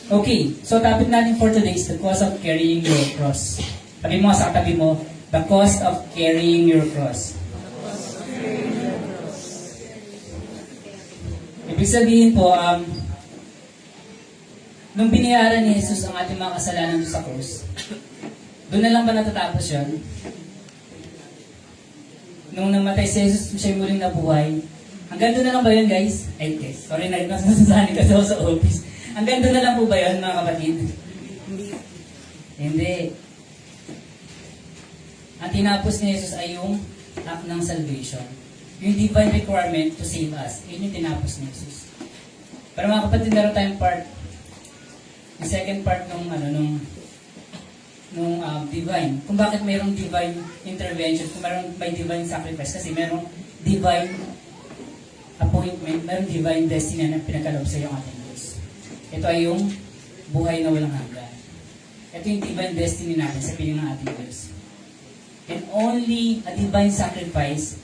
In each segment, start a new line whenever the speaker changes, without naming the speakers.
Okay, so topic natin for today is the cost of carrying your cross. Sabi mo sa katabi mo, the cost of carrying your cross. Ibig sabihin po, nung binayaran ni Jesus ang ating mga kasalanan sa krus, doon na lang ba natatapos yun? Nung namatay si Jesus, siya muling nabuhay. Hanggang doon na lang ba yun, guys? Ay, guys, sorry na, nasasasanin kasi ako sa office. Hanggang doon na lang po ba yun, mga kapatid? Hindi. Ang tinapos ni Jesus ay yung act ng salvation. Yung divine requirement to save us. Yun yung tinapos ni Jesus. Pero mga kapatid, meron tayong part. Yung second part nung divine. Kung bakit mayroong divine intervention, kung may divine sacrifice, kasi mayroong divine appointment, mayroong divine destiny na pinagkaloob sa iyo ang ating Diyos. Ito ay yung buhay na walang hanggan. Ito yung divine destiny natin sa piling ng ating Diyos. And only a divine sacrifice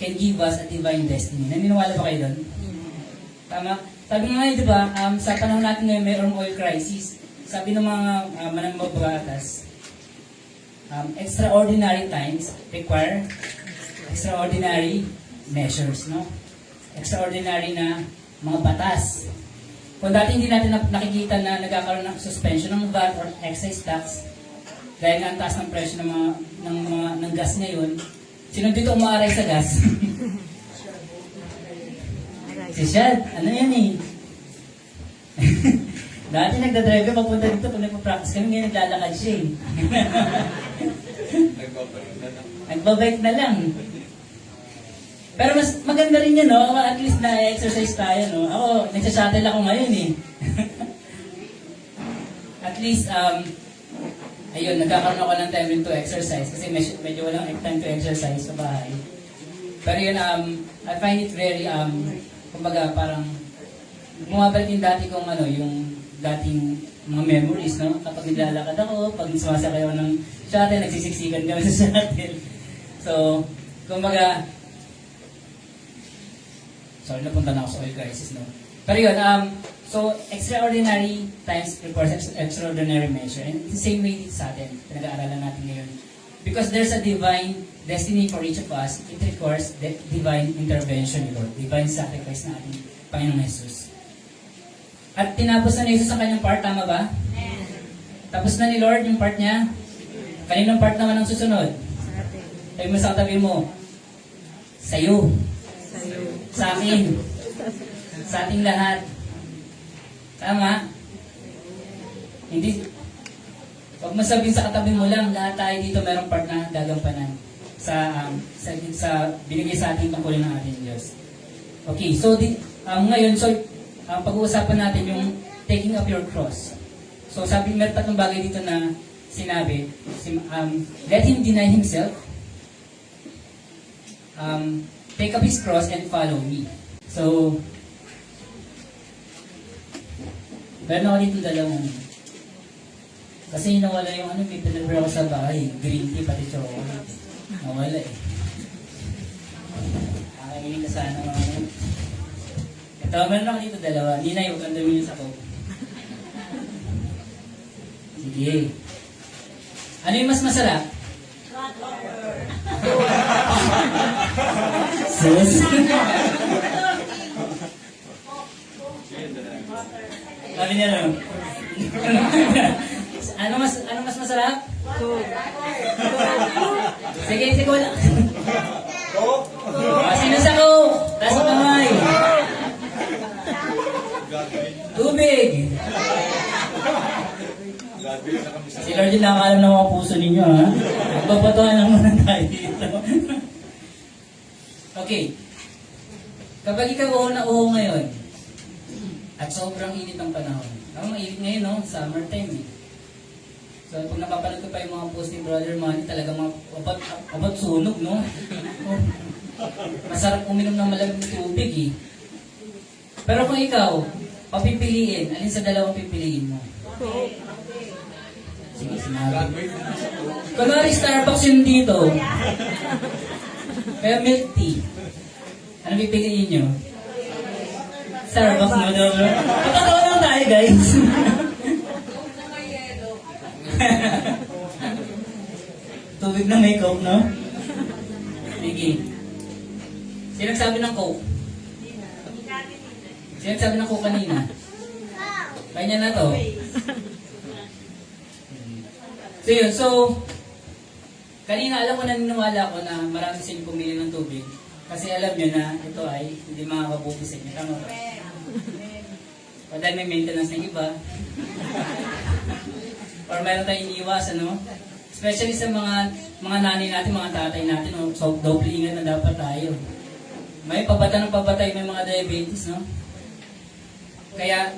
can give us a divine destiny. Naniniwala ba kayo doon? Tama? Sabi nga ngayon, di ba, sa panahon natin ngayon, mayroong oil crisis. Sabi ng mga mananagbabagatas, extraordinary times require extraordinary measures, no? Extraordinary na mga batas. Kung dati hindi natin nakikita na nagkakaroon ng suspension ng VAT or excise tax, dahil nga ang taas ng presyo ng gas ngayon, sino dito umaaray sa gas? Si Shad, ano yan eh? Dati nagdadrive ka, papunta dito, pag nagpa-practice kami, ngayon naglalakad siya eh. Nagbabike na lang. Pero mas maganda rin yun, no? At least na-exercise tayo, no? Ako, nagsashuttle ako ngayon eh. At least, ayun, nagkakaroon ako ng time rin to exercise kasi medyo walang time to exercise sa bahay. Pero yun, I find it very, kumbaga parang, bumabalik yung dati kong yung dating mga memories, no? Kapag naglalakad ako, pag sumasakay ako ng shuttle, nagsisiksikan kami sa shuttle. So, kumbaga, sorry, napunta na ako sa oil crisis, no? Pero yun, so, extraordinary times requires extraordinary measure. And the same way sa atin, pinag-aaralan natin ngayon. Because there's a divine destiny for each of us, it requires the divine intervention, Lord. Divine sacrifice na ating Panginoong Jesus. At tinapos na ni Jesus ang kanyang part, tama ba? Amen. Tapos na ni Lord yung part niya. Kaninong part naman ang susunod? Sabi mo sa katabi mo, sa'yo. Sa akin. Sa ating lahat. Tama? Hindi. Huwag mo sabihin sa katabi mo lang, lahat tayo dito merong part na gagampanan sa binigay sa ating tungkulin ng ating Diyos. Okay, so ngayon, pag-uusapan natin yung taking up your cross. So sabi, meron tatlong bagay dito na sinabi. Let him deny himself, take up his cross, and follow me. So, meron ako dito dalawang. Kasi nawala yung may pinabra ako sa bahay. Green tea, pati chocolate. Nawala eh. Nakakainin ka sana mga ito, meron ako dito dalawa. Ninay, huwag kang dami sa ko. Sige. Ano yung mas masarap? Sus. Sabi niya lang. Ano mas masarap? Sige, wala. Sino sa ko? Taas ang kamay. Tubig! Si Lord din nakakalam ng mga puso ninyo, ha? Magbabatuhan lang muna tayo dito. Okay. Kapag ikaw uho na uho ngayon, at sobrang init ang panahon. Ang mainit ngayon, no? Summertime, eh. So, pag napapanood ko pa yung mga post ni Brother Manny, talaga mga abot sunog, no? Masarap uminom ng malamig na tubig, eh. Pero kung ikaw, papipiliin, alin sa dalawang pipiliin mo? Sige, sinabi. Kunwari Starbucks yung dito. Kaya milk tea. Ano pipiliin nyo? Starbucks mo daw. Patatawa lang tayo, guys. Tubig na may coke, no? Sige. Sino nagsabi ng coke? Sino nagsabi ng coke kanina? Kanya na to. So yun, so, kanina alam ko naniniwala ko na marami sa inyo pumili ng tubig. Kasi alam nyo na ito ay hindi makakabuti sa inyo. Tama ba? O dahil may maintenance ng iba. Or meron tayong iniiwasan, no? Especially sa mga nanay natin, mga tatay natin, no? So, doble ingat na dapat tayo. May pabata ng pabatay, may mga diabetes, no? Kaya,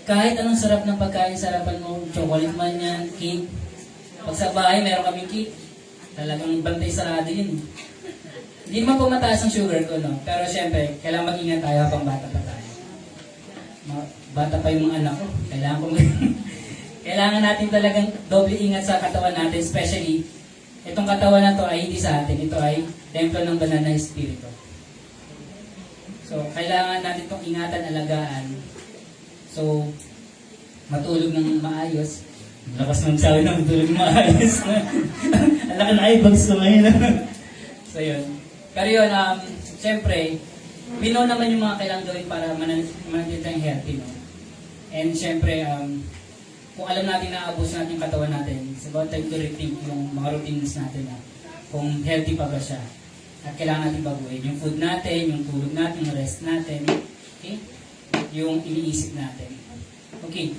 kahit anong sarap ng pagkain sa harapan mo, chocolate man yan, cake. Pag sa bahay, meron kaming cake. Talagang bantay sarado yun. Hindi naman po mataas ang sugar ko, no? Pero syempre, kailangan mag-ingat tayo habang bata pa tayo. Bata pa yung mga anak ko. Kailangan natin talagang doble ingat sa katawan natin. Especially, itong katawan na to ay hindi sa atin. Ito ay templo ng banal na espiritu. So, kailangan natin itong ingatan, alagaan. So, matulog ng maayos. Lakas ng sabi na matulog ng maayos. Ang laki na eyebags ko ngayon. So, yun. Pero yun, siyempre, we know naman yung mga kailangan gawin para manatili tayong healthy, no? And siyempre, kung alam natin na abos natin yung katawan natin, it's about time to rethink yung mga routines natin, kung healthy pa ba siya. At kailangan natin baguhin yung food natin, yung tulog natin, yung rest natin, okay? Yung iniisip natin. Okay.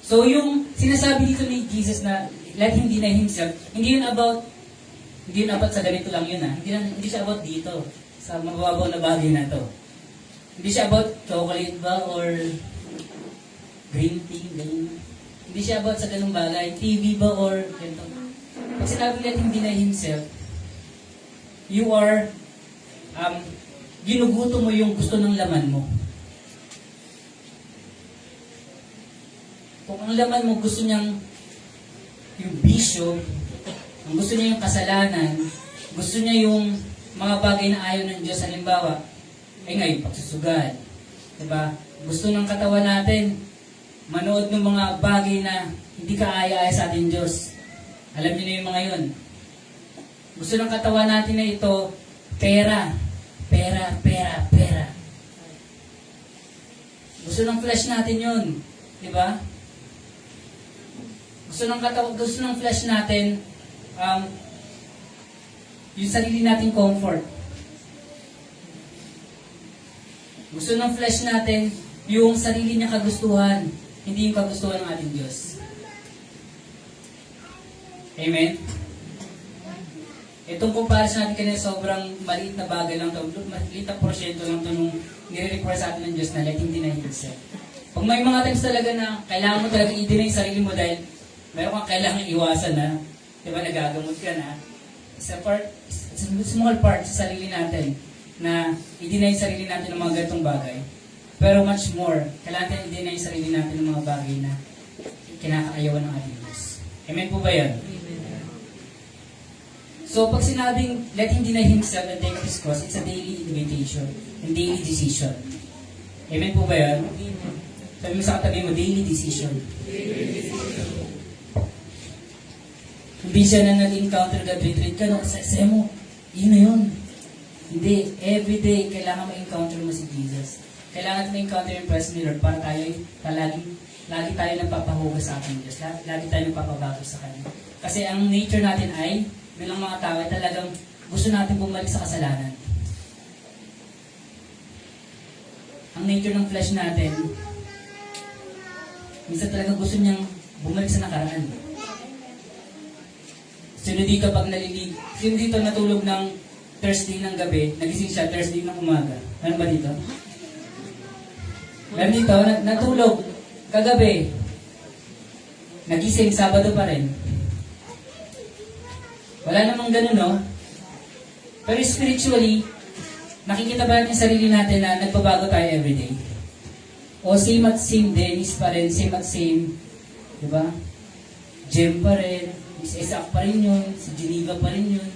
So yung sinasabi dito ni Jesus na let him deny himself, hindi yun about sa ganito lang yun, Hindi siya about dito, sa mababaw na bagay na to. Hindi siya about chocolate ba or green tea, ganyan. Hindi siya about sa ganung bagay, TV ba or ganito. Pag sinabi let him deny himself, you are, ginuguto mo yung gusto ng laman mo. Kung ang laman mo gusto niyang yung bisyo, ang gusto niya yung kasalanan, gusto niya yung mga bagay na ayaw ng Diyos, halimbawa, ay ngayon, pagsusugal. Diba? Gusto ng katawan natin, manood ng mga bagay na hindi kaaya-aya sa ating Diyos. Alam niyo na yung mga yun. Gusto ng katawan natin na ito, pera. Pera, pera, pera. Gusto ng flesh natin yun. Diba? Gusto ng flesh natin, yung sarili nating comfort. Gusto ng flesh natin, yung sarili niya kagustuhan, hindi yung kagustuhan ng ating Diyos. Amen? Itong comparison natin kanina, sobrang maliit na bagay lang ito. Maliit na porsyento lang ito nung nire-require sa atin ng Diyos na let him deny himself. Pag may mga times talaga na kailangan mo talaga i-deny yung sarili mo dahil meron kang kailangan iwasan na, di ba, nagagamot ka na, it's a small part sa sarili natin na i-deny yung sarili natin ng mga ganitong bagay. Pero much more, kailangan natin i-deny yung sarili natin ng mga bagay na kinakaayawan ng ating Diyos. Amen po ba yan? So, pag sinabing, let him deny himself and take up his cross, it's a daily invitation and daily decision. Amen po ba yan? Sabi mo sa katabi mo, daily decision. Hindi siya na nag-encounter God, retreat ka, no? Sa mo, yun na yun. Hindi, everyday, kailangan ma-encounter mo si Jesus. Kailangan ma-encounter yung presence ni Lord para tayo, lagi tayo nagpapahugas sa ating Diyos. Lagi tayo nagpapabago sa Kanya. Kasi ang nature natin ay, bilang mga tao, ay talagang gusto natin bumalik sa kasalanan. Ang nature ng flesh natin, minsan talaga gusto niyang bumalik sa nakaraan. Sino dito pag nalilig? Sino dito natulog ng Thursday ng gabi, nagising siya Thursday ng umaga? Ano ba dito? Meron dito, natulog kagabi, nagising Sabado pa rin. Wala namang ganun, no? Pero spiritually, nakikita ba natin yung sarili natin na nagbabago tayo everyday? O same at same Dennis pa rin, same at same, di ba? Jem pa rin, Miss Isaac pa rin yun, si Geneva pa rin yun.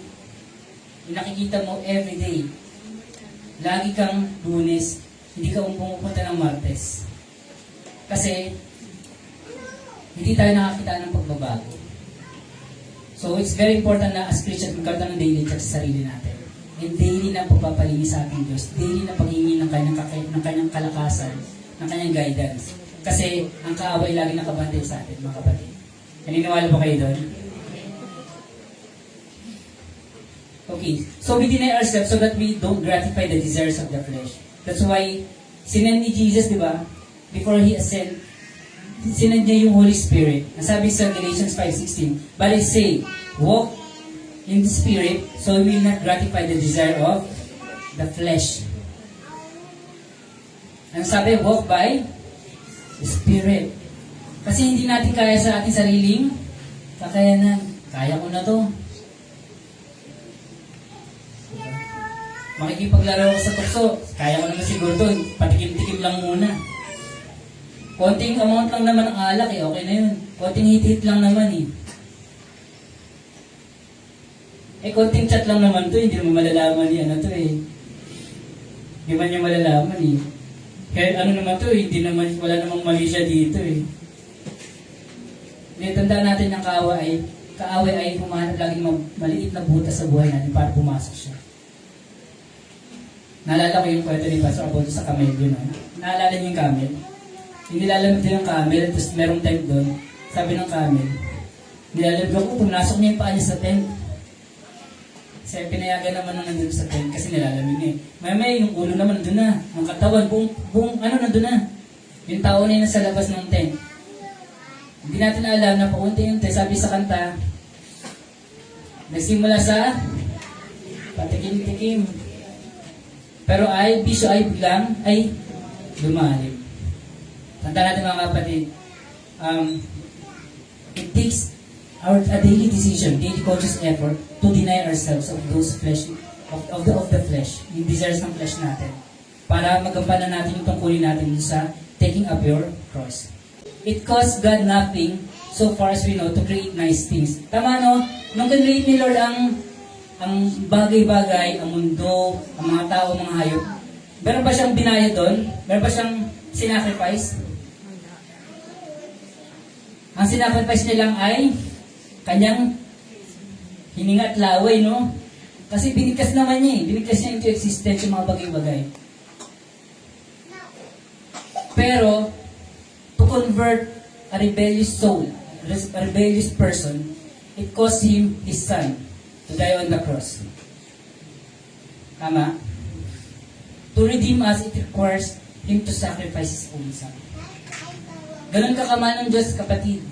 Yung nakikita mo everyday. Lagi kang Lunes, hindi ka pumupunta ng Martes. Kasi, hindi tayo nakakita ng pagbabago. So, it's very important na as Christians, magkaroon ng daily check sa sarili natin. And daily na pagpapalinis sa ating Diyos. Daily na paghingi ng kanyang kalakasan, ng kanyang guidance. Kasi, ang kaaway lagi nakabantay sa atin, mga kapatid. Naniniwala po kayo doon? Okay. So, we deny ourselves so that we don't gratify the desires of the flesh. That's why, sinend ni Jesus, di ba? Before He ascended, sinend niya yung Holy Spirit. Nasabi sa Galatians 5:16, but I say, walk in the Spirit, so you will not gratify the desire of the flesh. Ang sabi, walk by the Spirit. Kasi hindi natin kaya sa ating sariling kakayanan. Kaya ko na to. Makikipaglaro ako sa tukso. Kaya ko naman siguro to. Patikim-tikim lang muna. Konting amount lang naman ang alak okay na yun. Konting hit-hit lang naman konting chat lang naman to, hindi naman malalaman Hindi man niya malalaman Kaya naman to hindi naman, wala namang mali siya dito Tandaan natin ng kaaway ay humahanap laging maliit na butas sa buhay natin para pumasok siya. Naalala ko yung kwento ni Pastor about sa camel yun. Naalala niyo yung camel? Nilalamig din yung camel, tapos merong tent doon. Sabi ng camel, nilalamig ako, pumasok niya yung paa niya sa tent. Kasi pinayagan naman nung nandun sa tent kasi nilalamig May yung ulo naman nandun na. Ang katawan, buong nandun na. Yung tao na yun nasa labas ng tent. Hindi natin alam na paunti-unti, sabi sa kanta, nagsimula sa patikim-tikim. Pero bisyo ay biglang lumalim. Tanda natin mga kapatid, it takes a daily decision, daily conscious effort to deny ourselves of those flesh, of the flesh, yung desires ng flesh natin, para magampanan natin yung tungkulin natin sa taking up your cross. It costs God nothing, so far as we know, to create nice things. Tama no? Nung kinreate ni Lord ang bagay-bagay, ang mundo, ang mga tao, mga hayop, meron ba siyang binayad doon? Meron ba siyang sinacrifice? Ang sinacrifice niya lang ay kanyang hininga at laway, no? Kasi binigkas naman niya binigkas niya into existence yung mga bagay-bagay. Pero, to convert a rebellious soul, a rebellious person, it cost Him His Son to die on the cross. Tama? To redeem us, it requires Him to sacrifice His own Son. Ganun kakamahal ng Diyos, kapatid.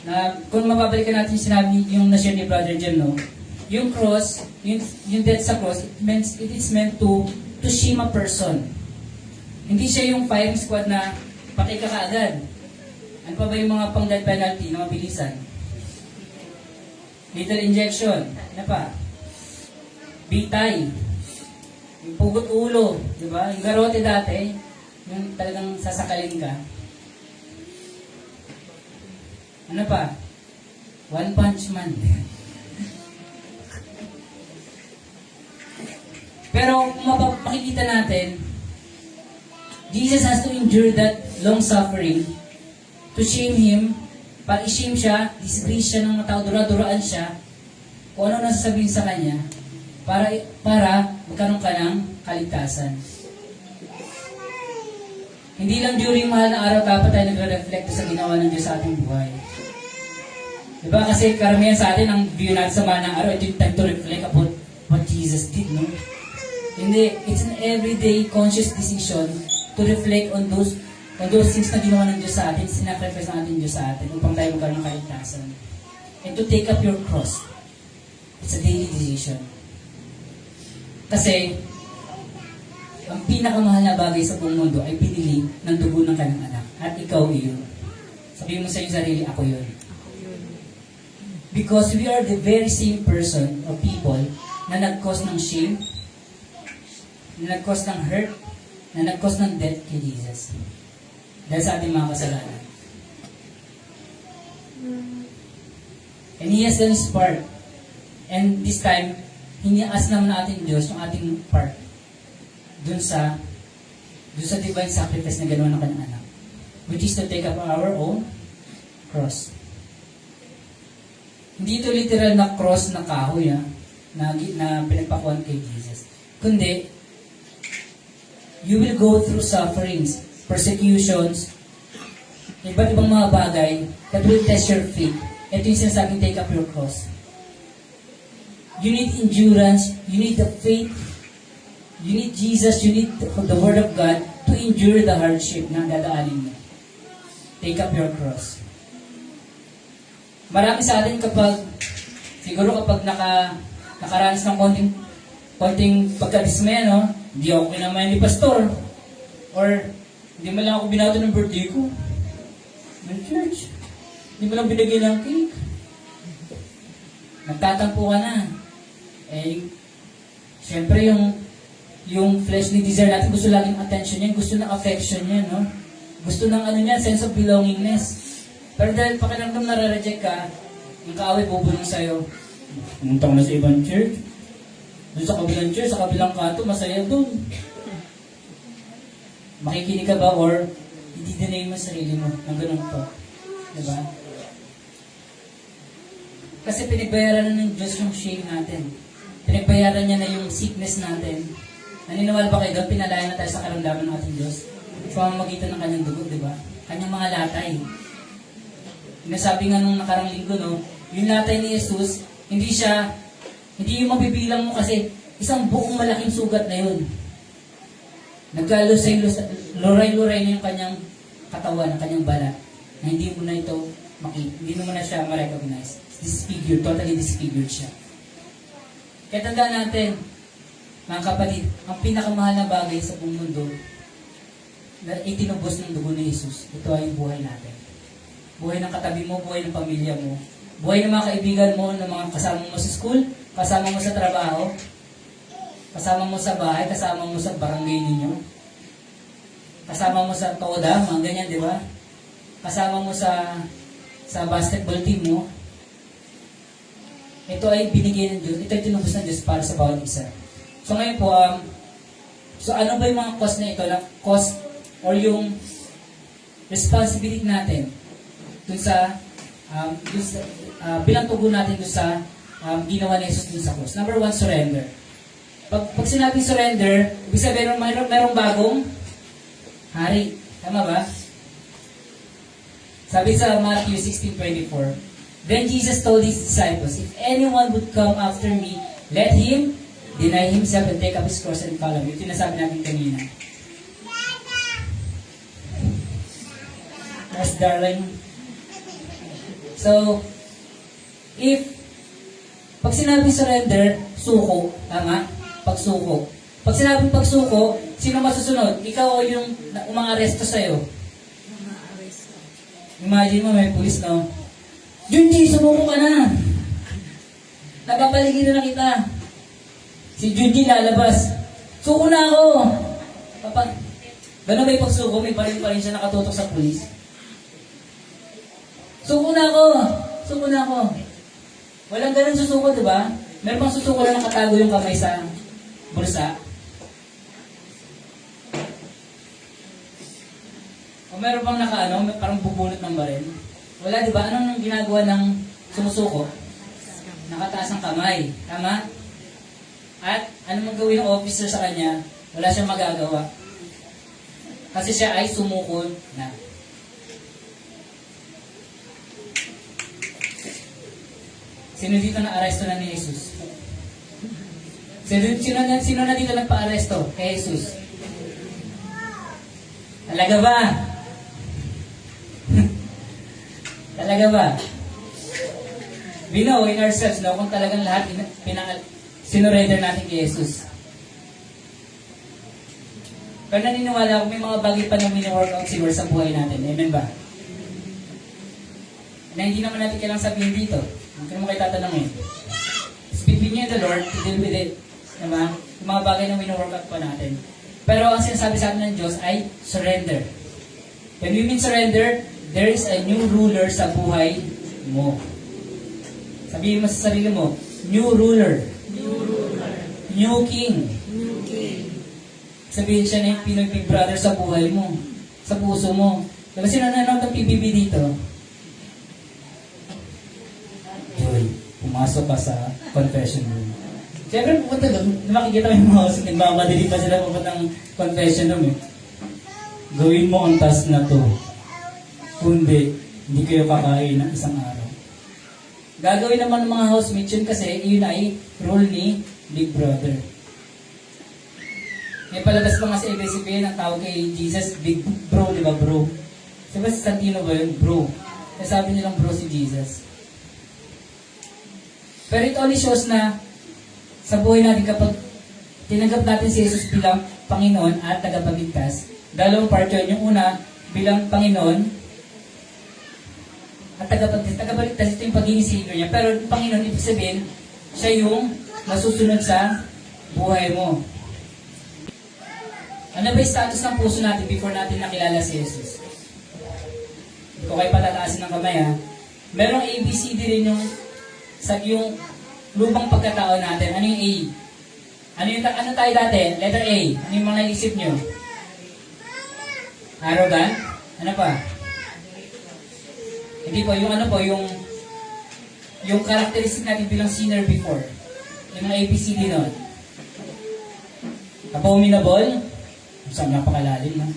Na kung mababalikan natin yung sinabi yung na-share ni Brother Jim, no? Yung cross, yung death sa cross, it is meant to shame a person. Hindi siya yung firing squad na patay ka kaagad. Ano pa ba yung mga pang-death penalty na mabilisan? Lethal injection. Ano pa? Bitay. Yung pugot ulo. Diba? Yung garote dati, yung talagang sasakalin ka. Ano pa? One Punch Man. Pero kung makikita natin, Jesus has to endure that long suffering to shame Him, para i-shame siya, disgrace siya ng mga tao, dura-duraan siya, kung ano nasasabihin sa Kanya, para magkaroon ka ng kaligtasan. Hindi lang during mahal na araw dapat tayo nagre-reflect sa ginawa ng Diyos sa ating buhay. Diba? Kasi karamihan sa atin, ang view natin sa mahal na araw, ito yung time to reflect about what Jesus did, no? Hindi, it's an everyday conscious decision to reflect on those things na ginawa ng Diyos sa atin, sinacrifice ng ating Diyos sa atin upang tayo magkaroon ng kaligtasan. And to take up your cross. It's a daily decision. Kasi, ang pinakamahal na bagay sa buong mundo ay pinili ng dugo ng kanyang anak. At ikaw iyon. Sabihin mo sa iyong sarili, ako yun. Because we are the very same person or people na nag-cause ng shame, na nag-cause ng hurt, na nag-cause ng death kay Jesus. Dahil sa ating mga kasalanan. And He has done His part. And this time, hinias naman natin Diyos yung ating part dun sa divine sacrifice na gano'n ng kanyang anak. which is to take up our own cross. Hindi ito literal na cross na kahoy na pinagpakuan kay Jesus. Kundi, you will go through sufferings, persecutions, iba't ibang mga bagay that will test your faith. Ito yung sinasabing take up your cross. You need endurance, you need the faith, you need Jesus, you need the Word of God to endure the hardship na dadaanin mo. Take up your cross. Marami sa atin siguro kapag nakaranas ng konting pagkadismaya, no? Hindi ako kinamayan ni pastor. Or, hindi mo lang ako binato ng birthday ko. Ng church. Hindi mo lang binigay ng cake. Nagtatampo ka na. Siyempre yung fleshly desire natin, gusto laging attention yan, gusto ng affection yan, no? Gusto ng sense of belongingness. Pero dahil pakiramdam nare-reject ka, yung kaaway bubulong sa'yo. Pumunta ko na sa ibang church. Doon sa kabilang church, sa kabilang kanto, masaya doon. Makikinig ka ba or i-deny mo sarili mo ng ganun po? Diba? Kasi pinagbayaran na ng Diyos yung shame natin. Pinagbayaran niya na yung sickness natin. Naniniwala ba kayo doon? Pinalayan na tayo sa karamdaman ng ating Diyos. Sa pamamagitan ng kanyang dugo, diba? Kanyang mga latay. Nasabi nga nung nakarang linggo, no? Yung latay ni Jesus, hindi yung mabibilang mo kasi isang buong malaking sugat na yun. Luray-luray na yung kanyang katawan, ang kanyang balat, na hindi mo na ito makita, hindi mo na siya ma-recognize. Disfigured, totally disfigured siya. Kaya tandaan natin, mga kapatid, ang pinakamahal na bagay sa buong mundo na itinubos ng dugo ni Jesus, ito ay yung buhay natin. Buhay ng katabi mo, buhay ng pamilya mo, buhay ng mga kaibigan mo, ng mga kasama mo sa school, kasama mo sa trabaho, kasama mo sa bahay, kasama mo sa barangay ninyo, kasama mo sa toda, mga ganyan, di ba? Kasama mo sa basketball team mo. Ito ay binigay ng Diyos, ito ay tinubos ng Diyos para sa bawat isa. So ngayon po, so ano ba yung mga cost na ito? Cost or yung responsibility natin dun sa bilang tugon natin dun sa ginawa ni Jesus dun sa cross. Number 1, surrender. Pag sinabing surrender, ibig sabihin mayroong bagong hari. Tama ba? Sabi sa Matthew 16:24, Then Jesus told his disciples, If anyone would come after me, let him deny himself and take up his cross and follow me. Ito yung nasabi natin kanina. Yes, darling. So, pag sinabing surrender, suko, tama? Pagsuko. Pag sinabing pagsuko, sino masusunod? Ikaw o yung umang-aresto sa'yo? Imagine mo, may pulis, no? Junji, sumuko ka na! Napapaligid na kita. Si Junji lalabas. Suko na ako! Ganun may pagsuko, may pa rin siya nakatutok sa pulis. Suko na ako! Suko na ako! Walang ganun susuko, di ba? Meron pang susuko na nakatago yung kamay sa bulsa. O meron pang parang bubunot ng baril. Wala, di ba? Anong ginagawa ng sumusuko? Nakataas ang kamay. Tama? At ano magawin ng officer sa kanya? Wala siyang magagawa. Kasi siya ay sumuko na. Sino dito na-aresto na ni Jesus? Sino na dito nagpa-aresto kay Jesus? Talaga ba? Talaga ba? We know in ourselves, no, kung talagang lahat sinurrender natin kay Jesus. Pero naniniwala ako may mga bagay pa na mini-workout siguro sa buhay natin. Amen ba? Na hindi naman natin kailangang sabihin dito. Kaya mo kayo tatanungin. Speak with you the Lord to deal with it. Diba? Yung mga bagay na mini-workout pa natin. Pero ang sinasabi sa atin ng Diyos ay surrender. When we mean surrender, there is a new ruler sa buhay mo. Sabihin mo sa sarili mo, new ruler.
New ruler.
New king.
New king.
Sabihin siya na yung Pinoy Big Brother sa buhay mo. Sa puso mo. Diba sino nanonood ng PBB dito? Joy, pumasok ka sa confession room. Siyempre, pupunta doon, makikita mo yung mga host, nagmamadali pa sila pupunta ng confession room eh. Gawin mo ang task na to. Kundi, hindi kayo kakain ng isang araw. Gagawin naman ng mga housemates yun kasi yun ay rule ni Big Brother. May palabas pa nga sa ABS-CBN ang tawag kay Jesus, Big Bro, di ba bro? Sabi sa Santino ba yun? Bro. Kaya sabi nilang bro si Jesus. Pero it only shows na sa buhay natin kapag tinanggap natin si Jesus bilang Panginoon at tagapagligtas, dalawang part yun. Yung una, bilang Panginoon at tagapagligtas, ito yung pagiging Savior niya. Pero yung Panginoon, ibig sabihin, siya yung nasusunod sa buhay mo. Ano ba yung status ng puso natin before natin nakilala si Jesus? Hindi ko kayo patataasin ng kamay ha. Merong ABCD rin yung lubang pagkatao natin. Ano yung A? Ano tayo dati? Letter A. Ano yung mga naisip nyo? Arrogant? Ano pa? Hindi po, yung ano po, yung characteristic natin bilang sinner before. Yung mga ABCD nun. Abominable? Saan napakalalim, no?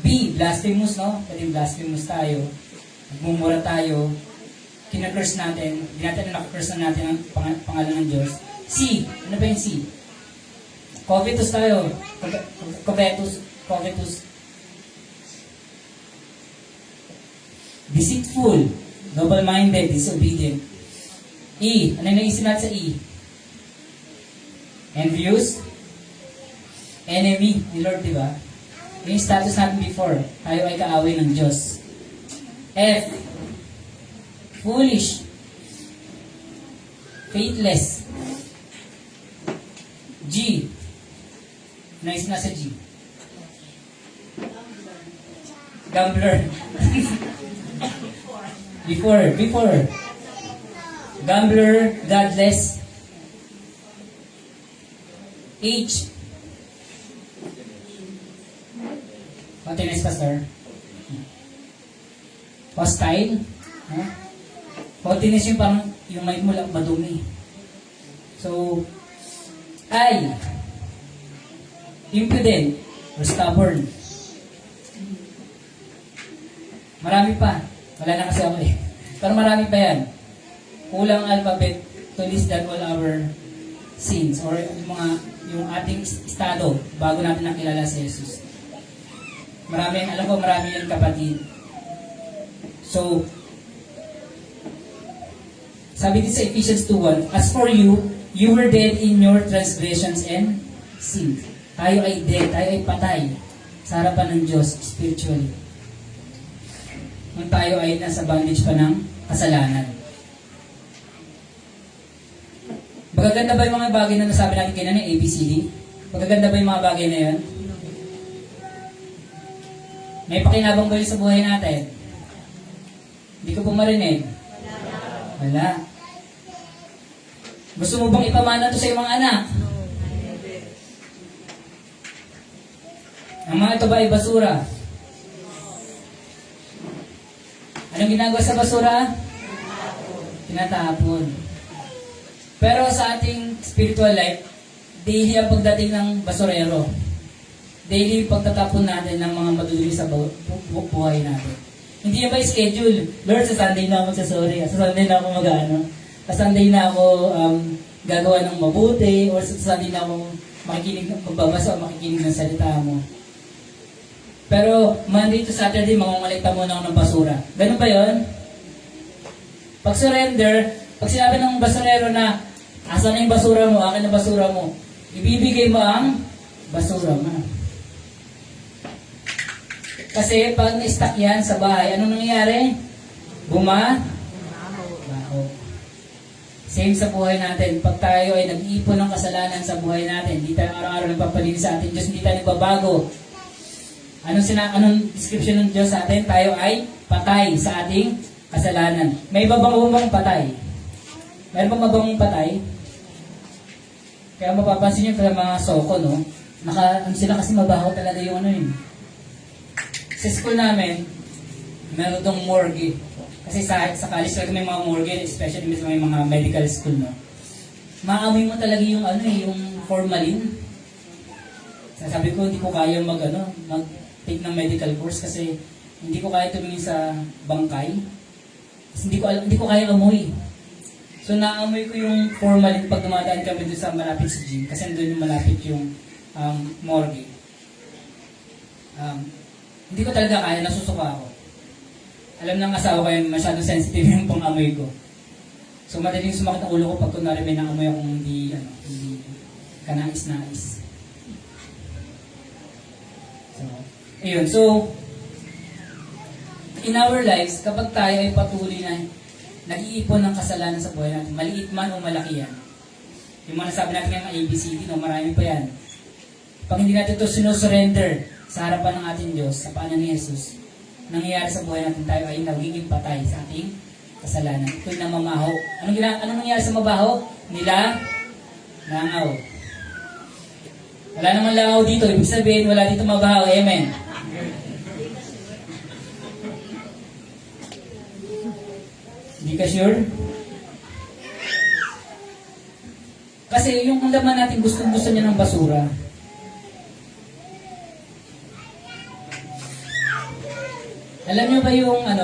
B, blasphemous, no? Kasi blasphemous tayo. Nagmumura tayo. Kinakurs natin. Hindi natin nakakurs na natin ang pangalan ng Diyos. C, ano ba yung C? Covetous tayo. Covetous. Deceitful. Noble-minded. Disobedient. E, ano yung naisip natin sa E? Envious, enemy ni Lord, di ba? Yung status natin before, tayo ay kaaway ng Diyos. F, foolish, faithless. G, nice na sa G. Gambler. before. Gambler, godless. H. Continuous pastor. Hostile. Continuous yung parang yung mic mo lang madumi. So, I. Impudent or stubborn. Marami pa. Wala na kasi ako eh. Pero marami pa yan. Kulang alphabet to list that all our sins or yung ating estado bago natin nakilala si Jesus. Alam ko marami yan kapatid. So, sabi din sa Ephesians 2:1, as for you, you were dead in your transgressions and sins. Tayo ay dead, tayo ay patay sa harapan ng Diyos spiritually. Nung tayo ay nasa bondage pa ng kasalanan. Magaganda ba yung mga bagay na nasabi natin kanina ng ABCD? Magaganda ba yung mga bagay na yun? May pakinabang ba yun sa buhay natin? Hindi ko po marinig. Wala. Gusto mo bang ipamana to sa iyong mga anak? Ang mga ito ba ay basura? Anong ginagawa sa basura? Tinatapon. Pero sa ating spiritual life, daily ang pagdating ng basurero. Daily pagtatapon natin ng mga maduduli sa buhay natin. Hindi ba schedule? Lord, sa Sunday na ako magsasorry. Sa Sunday na ako mag-ano. Sa Sunday na ako gagawa ng mabuti. Or sa Sunday na ako magbabasa o makikinig ng salita mo. Pero Monday to Saturday, mangungalikta muna ako ng basura. Ganun ba yun? Pag surrender, pag sinabi ng basurero na, asan na yung basura mo, akin na basura mo, ibibigay mo ang basura mo. Kasi pag na-stack yan sa bahay, anong nangyayari? Baho. Same sa buhay natin. Pag tayo ay nag-iipon ng kasalanan sa buhay natin, hindi tayo araw-araw nagpapalinis sa atin, Diyos, hindi tayo nagbabago. Anong description ng Diyos sa atin? Tayo ay patay sa ating kasalanan. May babang patay. Meron bang mabangong patay? Kaya mapapansin nyo sa mga soko, no? ano sila kasi mabaho talaga yung ano yun. Sa school namin, meron tong morgue. Kasi sa college talaga may mga morgue, especially sa may mga medical school, no? Maamoy mo talaga yung ano yung formalin. Sabi ko, hindi ko kaya mag-take ng medical course kasi hindi ko kaya tumingin sa bangkay. Kasi hindi ko kaya amoy. So naamoy ko yung formalin pag dumadaan kami doon sa malapit sa gym kasi doon yung malapit yung morgue. Hindi ko talaga kaya, nasusuka ako. Alam ng asawa ko yung masyadong sensitive yung pang-amoy ko. So madaling sumakit ang ulo ko pag kunwari may naamoy akong hindi kanais-nais. So, ayun. So, in our lives, kapag tayo ay patuloy na nag-iipon ng kasalanan sa buhay natin, maliit man o malaki yan. Yung mga nasabi natin ng ABCD, no, marami pa yan. Pag hindi natin ito sinusurrender sa harapan ng ating Diyos, sa paanan ni Jesus, nangyayari sa buhay natin, tayo ay nagiging patay sa ating kasalanan. Ito'y namamaho. Anong nangyayari sa mabaho? Langaw. Wala naman langaw dito. Ibig sabihin, wala dito mabaho. Amen. Hindi ka sure? Kasi yung laman natin, gustong-gusto niya ng basura. Alam niyo ba yung ano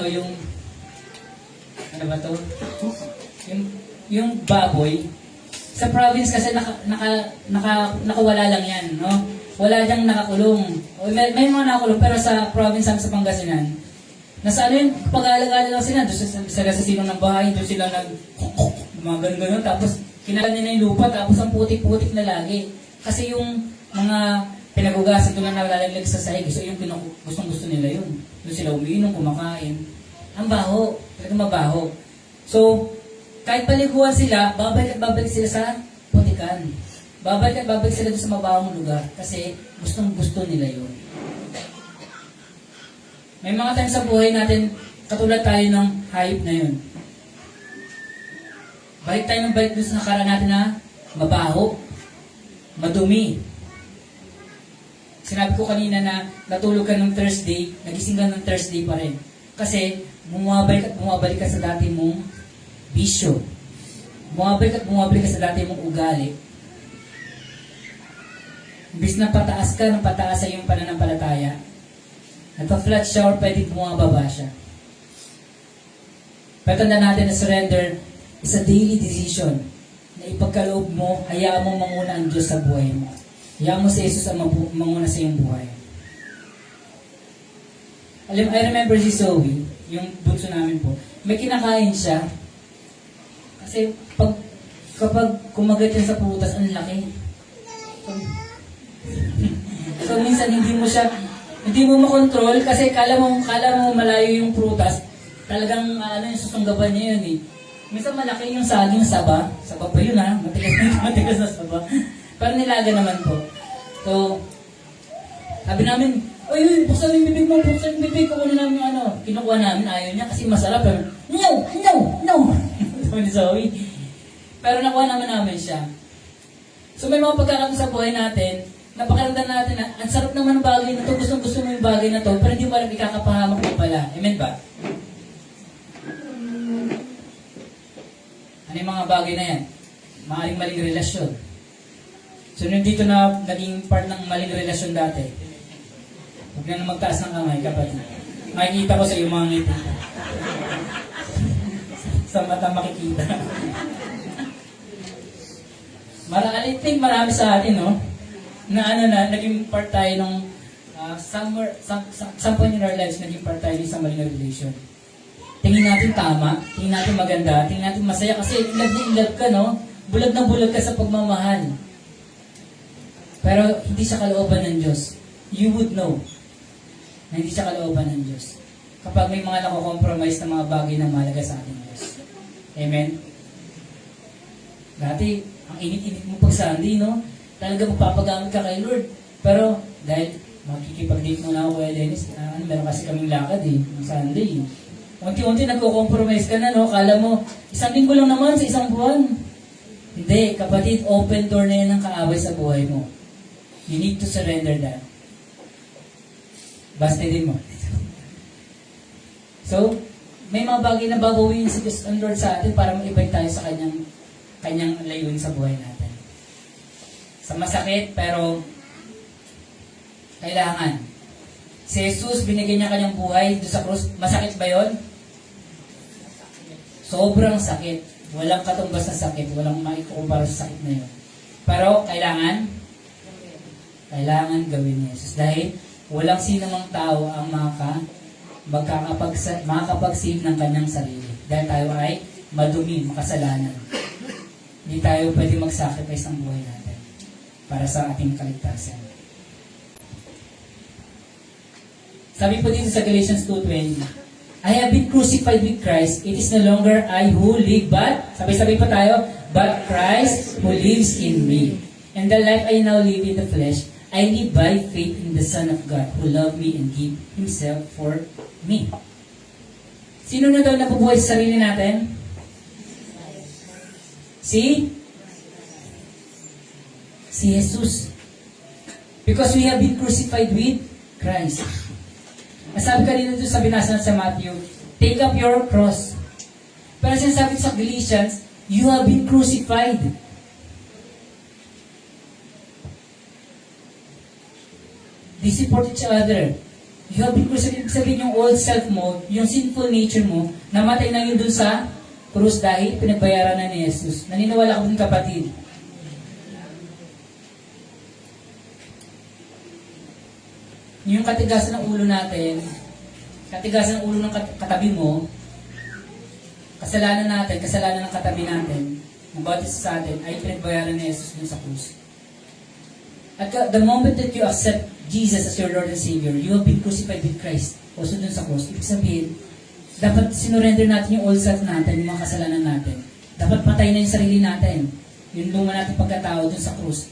ba to? Yung baboy, sa province kasi nakawala lang yan, no? Wala diyang nakakulong. May mga nakakulong, pero sa province sa Pangasinan, nasa ano yun, pag-alagala lang sila, doon sa silong ng bahay, doon sila mga ganun, tapos kinalan nila yung lupa, tapos ang putik-putik na lagi. Kasi yung mga pinagugasan doon na nalalaglag sa sahig, so yung gustong-gusto nila yun. Doon sila umiinom, kumakain. Ang baho, talagang mabaho. So, kahit paliguan sila, babalik at babalik sila sa putikan. Babalik at babalik sila doon sa mabahong lugar kasi gustong-gusto nila yun. May mga times sa buhay natin, katulad tayo ng hayop na yun. Balik tayo ng balik doon sa nakaraan natin na mabaho, madumi. Sinabi ko kanina na natulog ka ng Thursday, nagising ka ng Thursday pa rin. Kasi bumabalik ka sa dati mong bisyo. Bumabalik ka sa dati mong ugali. Imbis na pataas ka, ng pataas sa iyong pananampalataya. Nagpa-flat shower, pwede bumababa siya. Patanda natin na surrender is a daily decision na ipagkaloob mo, hayaan mo manguna ang Diyos sa buhay mo. Hayaan mo si Jesus ang manguna sa iyong buhay. I remember si Zoe, yung bunso namin po, may kinakain siya. Kasi kapag kumagat yan sa prutas, ang laki. So minsan hindi mo makontrol kasi kala mo malayo yung prutas, talagang yung susunggaban niya yun eh. Minsan malaki yung saging saba pa yun ha, matigas na saba. Pero nilaga naman po. So, sabi namin, Uy, buksan yung bibig mo, kukunin namin yung kinukuha namin, ayaw niya kasi masarap. Pero, no! Sabi ni Zoe. Pero nakuha namin siya. So may mga pagkakataon sa buhay natin, napakaramdam natin na, ang sarap naman ng bagay na to, gusto mo yung bagay na to, pero hindi mo alam ikakapahamak mo pala. Amen ba? Ano yung mga bagay na yan? Maling relasyon. So dito na naging part ng maling relasyon dati. Huwag na magtaas ng kamay, kapatid. Makikita ko sa iyong mga ngiti. Sa mata makikita. I think marami sa atin, no? Na naging part tayo nung some point in our lives, naging part tayo sa maling relation. Tingin natin tama, tingin natin maganda, tingin natin masaya kasi in love ka, no? Bulag na bulag ka sa pagmamahal. Pero hindi siya kalooban ng Diyos. You would know na hindi siya kalooban ng Diyos kapag may mga nako-compromise na mga bagay na mahalaga sa ating Diyos. Amen? Dati, ang init-init mo pag Sunday, no? Talaga magpapagamit ka kay Lord. Pero, dahil makikipag-date mo na ako kay Dennis, meron kasi kaming lakad ng Sunday. Unti-unti nagko-compromise ka na, no? Kala mo, isang linggo lang naman sa isang buwan. Hindi, kapatid, open door na yan ng kaaway sa buhay mo. You need to surrender that. Basta din mo. So, may mga bagay na babawiin si Diyos ang Lord sa atin para maibay tayo sa kanyang layunin sa buhay natin. Sa masakit, pero kailangan. Si Jesus, binigyan niya kanyang buhay doon sa krus. Masakit ba yon? Sobrang sakit. Walang katumbas na sakit. Walang maikukumpara sa sakit na yun. Pero kailangan gawin ni Jesus. Dahil walang sinumang tao ang makakapag-save ng kanyang sarili. Dahil tayo ay madumi, makasalanan. Hindi tayo pwede mag-sacrifice ng buhay natin para sa ating kaligtasan. Sabi po dito sa Galatians 2:20, I have been crucified with Christ. It is no longer I who live, but, sabay-sabay pa tayo, but Christ who lives in me. And the life I now live in the flesh, I live by faith in the Son of God who loved me and gave Himself for me. Sino na daw nabubuhay sa sarili natin? Si Jesus. Because we have been crucified with Christ. Nasabi ka rin sa binasa sa Matthew, take up your cross. Pero sinasabi sa Galatians, you have been crucified. They support each other. You have been crucified. Ibig sabihin yung old self mo, yung sinful nature mo, namatay na yun dun sa krus dahil pinagbayaran na ni Jesus. Naniniwala ko dun, kapatid. Yung katigasan ng ulo natin, katigasan ng ulo ng katabi mo, kasalanan natin, kasalanan ng katabi natin, ng bawat isa sa atin, ay pinagbayaran ni Jesus dun sa krus. At the moment that you accept Jesus as your Lord and Savior, you have been crucified with Christ. Also dun sa cross. Ibig sabihin, dapat sinurrender natin yung old self natin, yung mga kasalanan natin. Dapat patay na yung sarili natin. Yung luma natin pagkatao dun sa cross.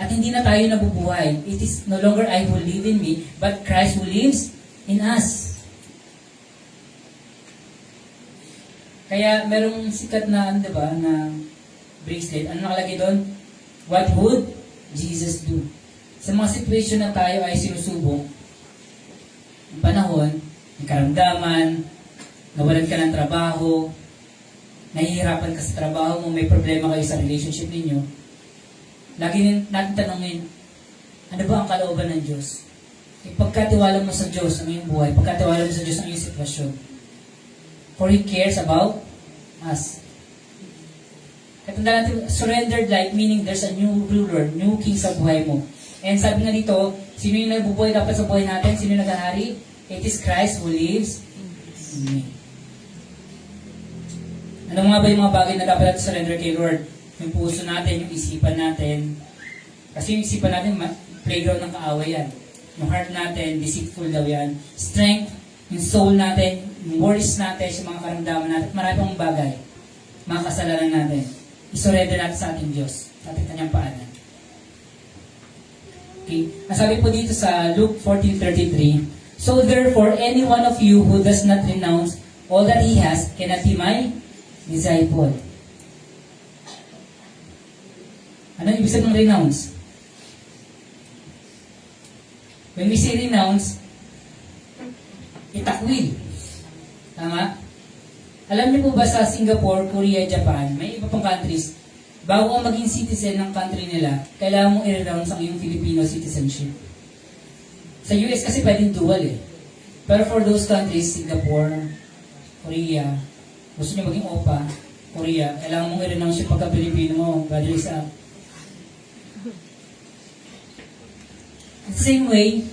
At hindi na tayo nabubuhay. It is no longer I who live in me, but Christ who lives in us. Kaya merong sikat na, diba, na bracelet. Ano nakalagay doon? What would Jesus do? Sa mga situation na tayo ay sinusubok, ang panahon, may karamdaman, nawalan ka ng trabaho, nahihirapan ka sa trabaho mo, may problema kayo sa relationship ninyo, lagi natin tanongin, ano ba ang kalooban ng Diyos? Ipagkatiwala mo sa Diyos ang iyong buhay, pagkatiwala mo sa Diyos ang iyong sitwasyon. For He cares about us. Katanda natin, surrendered life, meaning there's a new ruler, new king sa buhay mo. And sabi nga dito, sino yung nabubuhay dapat sa buhay natin? Sino yung naghahari? It is Christ who lives in me. Ano nga ba yung mga bagay na dapat natin surrender kay Lord? Yung puso natin, yung isipan natin. Kasi yung isipan natin, playground ng kaaway yan. Yung heart natin, deceitful daw yan. Strength, yung soul natin, yung worries natin, yung mga karamdaman natin, marami pang bagay. Mga kasalanan natin. I-surrender natin sa ating Diyos, sa ating kanyang paanan. Okay. Nasabi po dito sa Luke 14:33, so therefore, any one of you who does not renounce all that he has cannot be my disciple. Ano ibig sabihin ng renounce? When we say renounce, itakwil. Tama? Alam niyo po ba sa Singapore, Korea, Japan, may iba pang countries, bago ang maging citizen ng country nila, kailangan mong i-renounce ang iyong Filipino citizenship. Sa US kasi pwedeng dual eh. Pero for those countries, Singapore, Korea, gusto niyo maging OPA, Korea, kailangan mong i-renounce yung pagka-Pilipino mo, Brother Isaac. The same way,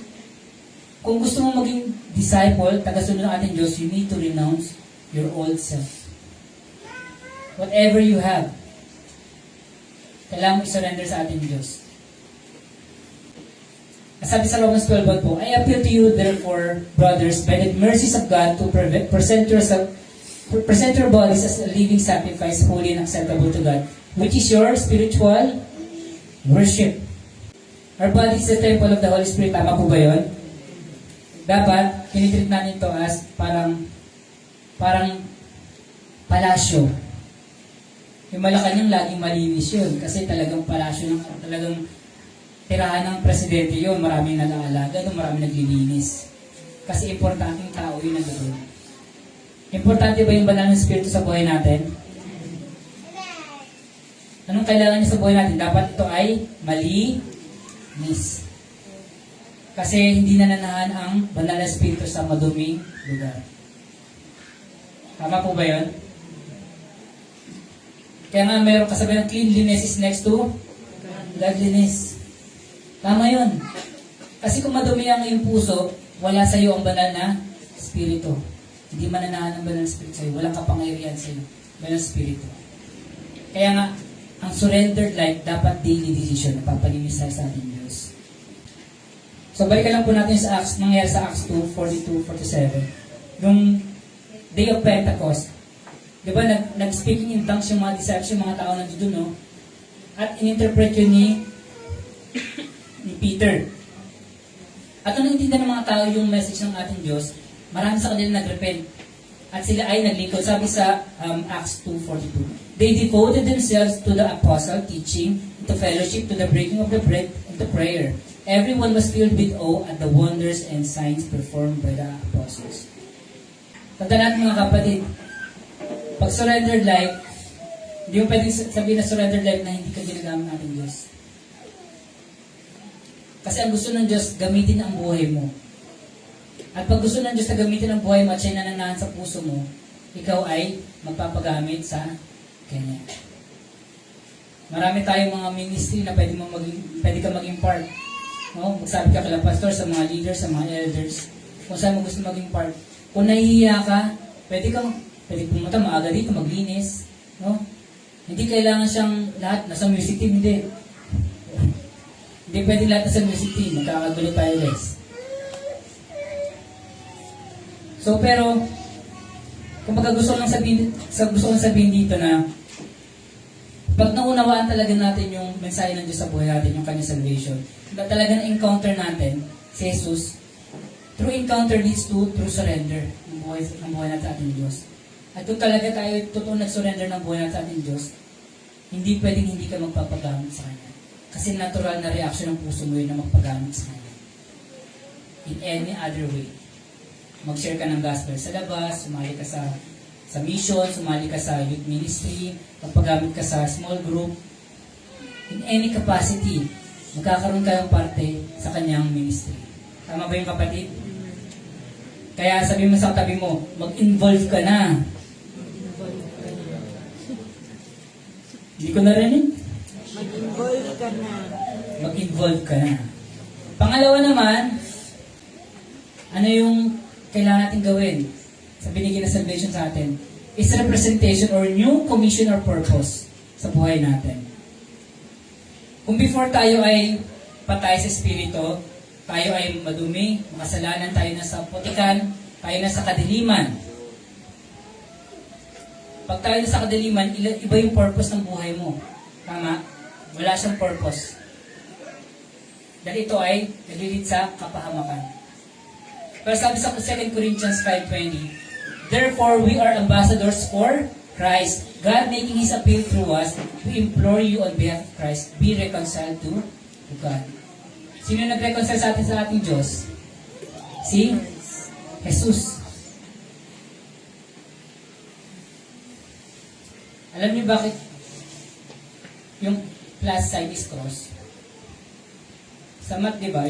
kung gusto mong maging disciple, tagasunod ng ating Diyos, you need to renounce your old self. Whatever you have, kailangan mo i-surrender sa ating Diyos. Sabi sa Romans 12 po, I appeal to you therefore, brothers, by the mercies of God, to present your bodies as a living sacrifice, holy and acceptable to God, which is your spiritual worship. Our body is the temple of the Holy Spirit. Tama po ba yun? Dapat, tinitreat natin ito as parang palasyo. Yung Malacanang laging malinis yun. Kasi talagang palasyo, talagang tirahan ng presidente yun, maraming nag-aalaga doon, maraming naglilinis. Kasi importanteng tao yun nandoon. Importante ba yung banal ng Espiritu sa buhay natin? Anong kailangan niya sa buhay natin? Dapat ito ay malinis. Kasi hindi nananahan ang banal na Espiritu sa maduming lugar. Tama po ba yun? Kaya nga mayroong kasabihan, cleanliness is next to godliness. Tama yun. Kasi kung madumi ang iyong puso, wala sa iyo ang banal na Espiritu. Hindi mananahan ang banal na Espiritu sa iyo. Walang kapangyarihan sa iyo. Banal na Espiritu. Kaya nga, ang surrendered life dapat daily decision na papalinis tayo sa ating Diyos. So, balikan lang po natin sa Acts, nangyari sa Acts 2, 42, 47. Yung Day of Pentecost. Di ba, nag-speaking in tongues yung mga disciples, yung mga tao nandito, no? At in-interpret yun ni Peter. At nung naintindihan ng mga tao yung message ng ating Diyos, marami sa kanila nag-repent. At sila ay naglingkod. Sabi sa Acts 2:42, they devoted themselves to the apostle teaching, to fellowship, to the breaking of the bread, and to prayer. Everyone was filled with awe at the wonders and signs performed by the apostles. Tandaan natin mga kapatid, pag surrendered life, hindi mo pwedeng sabihin na surrendered life na hindi ka ginagamit ng ating Diyos. Kasi ang gusto ng Diyos, gamitin ang buhay mo. At pag gusto ng Diyos na gamitin ang buhay mo at siya'y nananahan sa puso mo, ikaw ay magpapagamit sa Kanya. Marami tayong mga ministry na pwede ka maging part. No? Magsabi ka kala pastor, sa mga leaders, sa mga elders, kung saan mo gusto maging part. Kung nahihiya ka, pwede pumunta maaga dito, maglinis. No? Hindi kailangan siyang lahat, nasa music team, hindi. Hindi pwede lahat nasa music team, magkakagulo tayo guys. So, pero, kung gusto ko lang sabihin dito na, pag naunawaan talaga natin yung mensahe ng Diyos sa buhay natin, yung kanyang salvation, talaga na-encounter natin si Jesus, true encounter leads to true surrender ng buhay natin sa ating Diyos. At kung talaga tayo totoo nag-surrender ng buhay natin sa ating Diyos, hindi pwedeng hindi ka magpapagamit sa Kanya. Kasi natural na reaction ng puso mo yun na magpagamit sa Kanya. In any other way. Mag-share ka ng gospel sa labas, sumali ka sa mission, sumali ka sa youth ministry, magpagamit ka sa small group. In any capacity, magkakaroon kayong parte sa kanyang ministry. Tama ba yung kapatid? Kaya sabi mo sa tabi mo, mag-involve ka na. Hindi ko narinig.
Mag-involve ka na.
Mag-involve ka na. Pangalawa naman, ano yung kailangan natin gawin sa binigyan na salvation sa atin? Is representation or new commission or purpose sa buhay natin. Kung before tayo ay patay sa espiritu, tayo ay madumi, makasalanan, tayo nasa putikan, tayo nasa kadiliman. Pag tayo nasa kadiliman, iba yung purpose ng buhay mo. Tama? Wala siyang purpose. Dahil ito ay nalilid sa kapahamakan. Pero sabi sa 2 Corinthians 5:20, therefore we are ambassadors for Christ, God making His appeal through us, we implore you on behalf of Christ, be reconciled to God. Sino nag-reconcile sa ating Diyos? Si Jesus. Alam niyo bakit yung plus sign is cross? Sa math, di ba?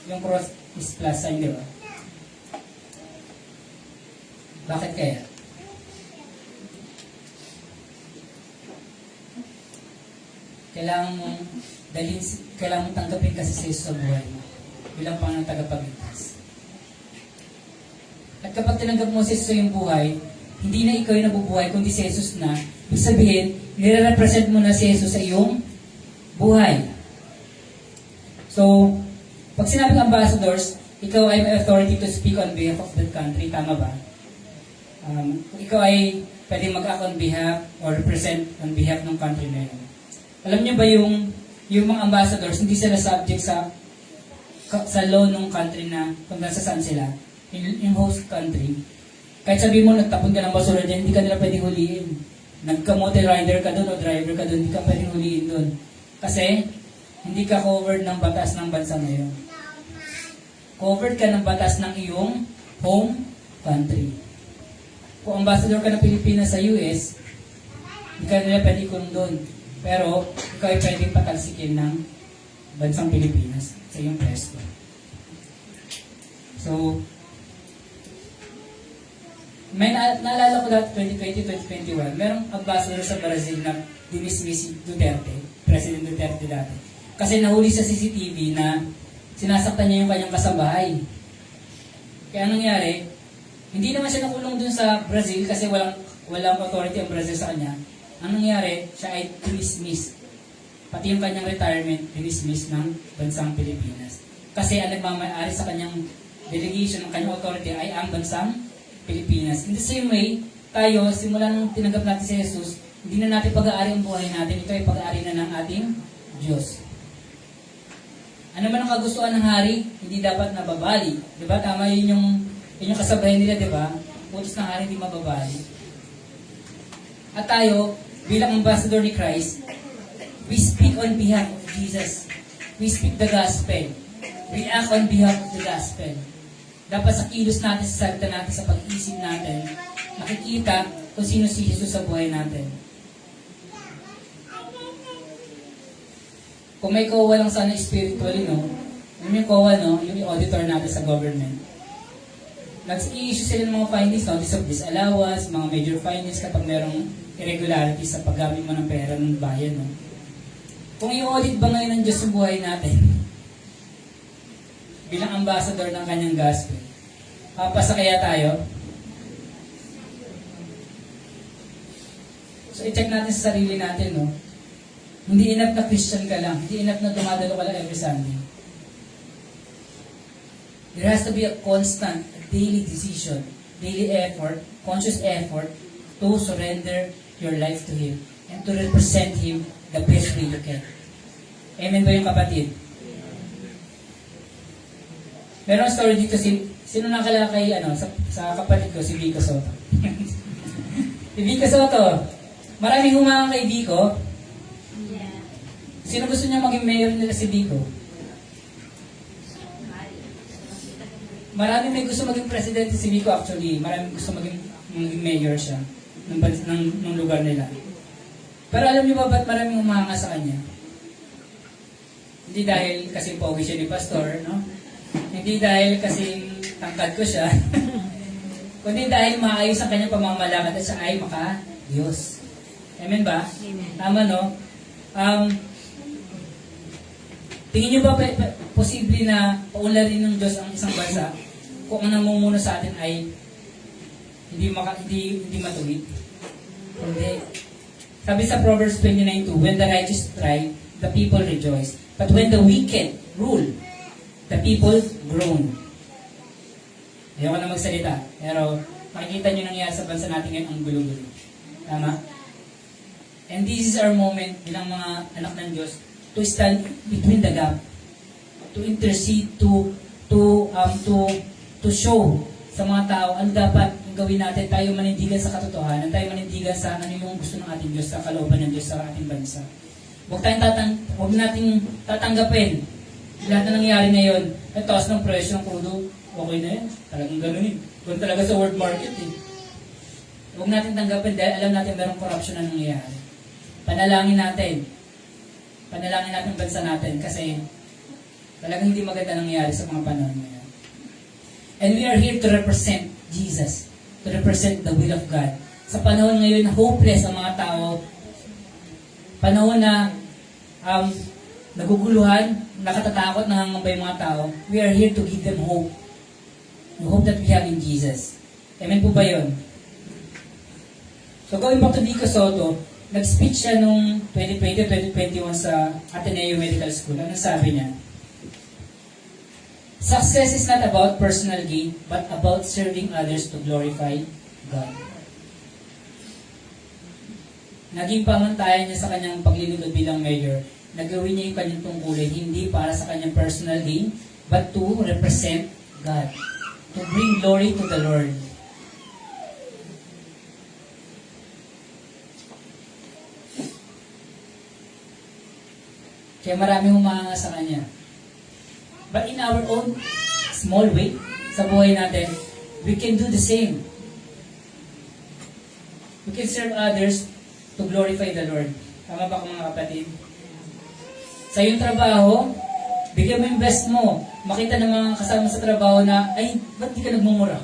Yung cross is plus sign, di ba? Bakit kaya? Kailangan mong tanggapin kasi sa Jesus sa buhay mo bilang Panginoong tagapagligtas. At kapag tinanggap mo si Jesus sa iyong buhay, hindi na ikaw yung nabubuhay, kundi si Jesus na. Ibig sabihin, nire-represent mo na si Jesus sa iyong buhay. So, pag sinabing ambassadors, ikaw ay may authority to speak on behalf of that country. Tama ba? Ikaw ay pwede mag-act on behalf or represent on behalf ng country na yun. Alam niyo ba yung mga ambassadors, hindi sila subject sa law ng country na kung nasa saan sila, yung host country. Kahit sabi mo, nagtapon ka ng basura dyan, hindi ka nila pwedeng huliin. Nagkamote rider ka doon o driver ka doon, hindi ka pwedeng huliin doon. Kasi, hindi ka covered ng batas ng bansa ngayon. Covered ka ng batas ng iyong home country. Kung ambassador ka ng Pilipinas sa US, hindi ka nila pwede ikulong doon. Pero, ikaw ay pwedeng patalsikin ng bansang Pilipinas sa iyong pwesto. So, may naalala ko dati 2020-2021, merong ambassador sa Brazil na dinismiss si Duterte, President Duterte dati. Kasi nahuli sa CCTV na sinasaktan niya yung kanyang kasambahay. Kaya anong nangyari, hindi naman siya nakulong dun sa Brazil kasi walang authority ang Brazil sa kanya. Anong nangyari, siya ay dismiss. Pati yung kanyang retirement, dismiss ng bansang Pilipinas. Kasi ang nagmamayari sa kanyang delegation ng kanyang authority ay ang bansang Pilipinas. In the same way, tayo, simula nung tinanggap natin si Jesus, hindi na natin pag-aari ang buhay natin. Ito ay pag-aari na ng ating Diyos. Ano man ang kagustuhan ng hari, hindi dapat nababali. Diba? Tama yun yung kasabayan nila, diba? Utos ng hari, hindi mababali. At tayo, bilang ambassador ni Christ, we speak on behalf of Jesus. We speak the gospel. We act on behalf of the gospel. Dapat sa kilos natin, sa salita natin, sa pag-isip natin, makikita kung sino si Jesus sa buhay natin. Kung may COA lang sana spiritually, no? Yung COA, no? Yung auditor natin sa government. Nag-i-issue sila ng mga findings, notice of disallowance, mga major findings kapag merong irregularities sa paggamit mo ng pera ng bayan, no? Kung i-audit ba ngayon ng Diyos sa buhay natin, bilang ambassador ng kanyang gospel, papasa kaya tayo? So, i-check natin sa sarili natin, no? Hindi enough na Christian ka lang. Hindi enough na dumadalo ka lang every Sunday. There has to be a constant, a daily decision, daily effort, conscious effort to surrender your life to Him and to represent Him the best way you can. Amen ba yung kapatid? Meron story dito, sino nakakala kay, sa kapatid ko, si Vico Soto. Si Vico Soto, maraming humanga kay Vico. Sino gusto niya maging mayor nila si Vico? Maraming may gusto maging presidente si Vico actually. Maraming gusto maging mayor siya ng lugar nila. Pero alam niyo ba ba't maraming humanga sa kanya? Hindi dahil kasi pogi siya ni Pastor, no? Hindi dahil kasi tangkad ko siya. Kundi dahil maayos ang kanyang pamamalakad at siya ay maka-Diyos. Amen ba?
Amen.
Tama, no? Tingin niyo ba posible na paunlarin ng Diyos ang isang bansa kung ang namumuno sa atin ay hindi matuwid? Hindi. Sabi sa Proverbs 29:2, when the righteous thrive, the people rejoice. But when the wicked rule, the people groan. Ayoko na magsalita. Pero makikita niyo nangyayari sa bansa natin ngayon ang gulo-gulo. Tama? And this is our moment bilang mga anak ng Diyos to stand between the gap, to intercede, to show sa mga tao ano dapat gawin natin. Tayo manindigan sa katotohanan, tayo manindigan sa ano yung gusto ng ating Diyos, sa kalooban ng Diyos sa ating bansa. Huwag nating tatanggapin lahat na nangyayari ngayon. Ang taas ng presyo ng crudo, okay na yan. Talagang ganunin. Kung talaga sa world market eh. Huwag natin tanggapin dahil alam natin merong corruption na nangyayari. Panalangin natin bansa natin kasi talagang hindi maganda nangyayari sa mga panahon ngayon. And we are here to represent Jesus, to represent the will of God. Sa panahon ngayon na hopeless ang mga tao, panahon na naguguluhan, nakatatakot, nangangambay yung mga tao, we are here to give them hope. The hope that we have in Jesus. Amen po ba yun? So going back to Vico Soto, nag-speech siya nung 2020-2021 sa Ateneo Medical School. Ano sabi niya? Success is not about personal gain, but about serving others to glorify God. Naging pamantayan niya sa kanyang paglilingkod bilang mayor, nagawin niya yung kanyang tungkulin hindi para sa kanyang personal gain, but to represent God. To bring glory to the Lord. Kaya marami humanga sa kanya. But in our own small way, sa buhay natin, we can do the same. We can serve others to glorify the Lord. Tama ba mga kapatid? Sa iyong trabaho, bigyan mo yung best mo. Makita ng mga kasama sa trabaho na, ay, ba't di ka nagmumura?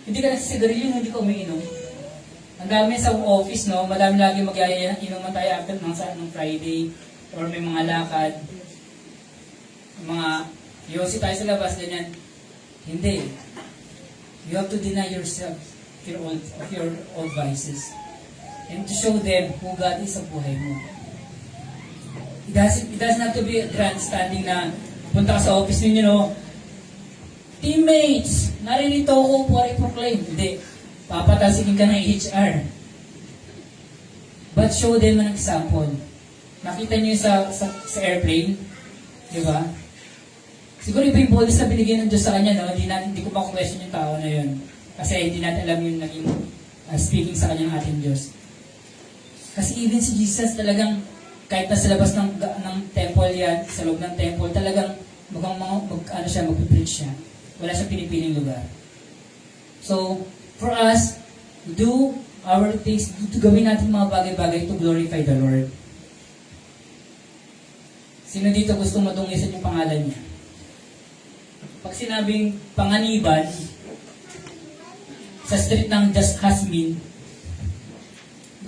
Hindi ka nagsisigarilyo, hindi ka umiinom. Ang dami sa office, no? Madami lagi magyayaya, inuman tayo after ng Friday, or may mga lakad. Mga, yosi tayo sa labas, ganyan. Hindi. You have to deny yourself of your old vices. And to show them who God is sa buhay mo. It doesn't have to be a grandstanding na punta ka sa office ninyo, no? Teammates! Naririto ako for i-proclaim. Hindi. Papatasikin ka ng HR. But show them an example. Nakita niyo sa airplane, di ba? Siguro iba yung boldness na binigay ng Diyos sa kanya, no? Hindi ko pa question yung tao na yun. Kasi hindi natin alam yung naging speaking sa kanya ng ating Diyos. Kasi even si Jesus talagang, kahit nasa labas ng temple yan, sa loob ng temple, talagang magpipreach siya. Wala siyang pinipiling lugar. So, for us, do our things, gawin natin mga bagay-bagay to glorify the Lord. Sino dito gusto madungisan yung pangalan niya? Pag sinabing Panganiban, sa street ng Just Hasmin,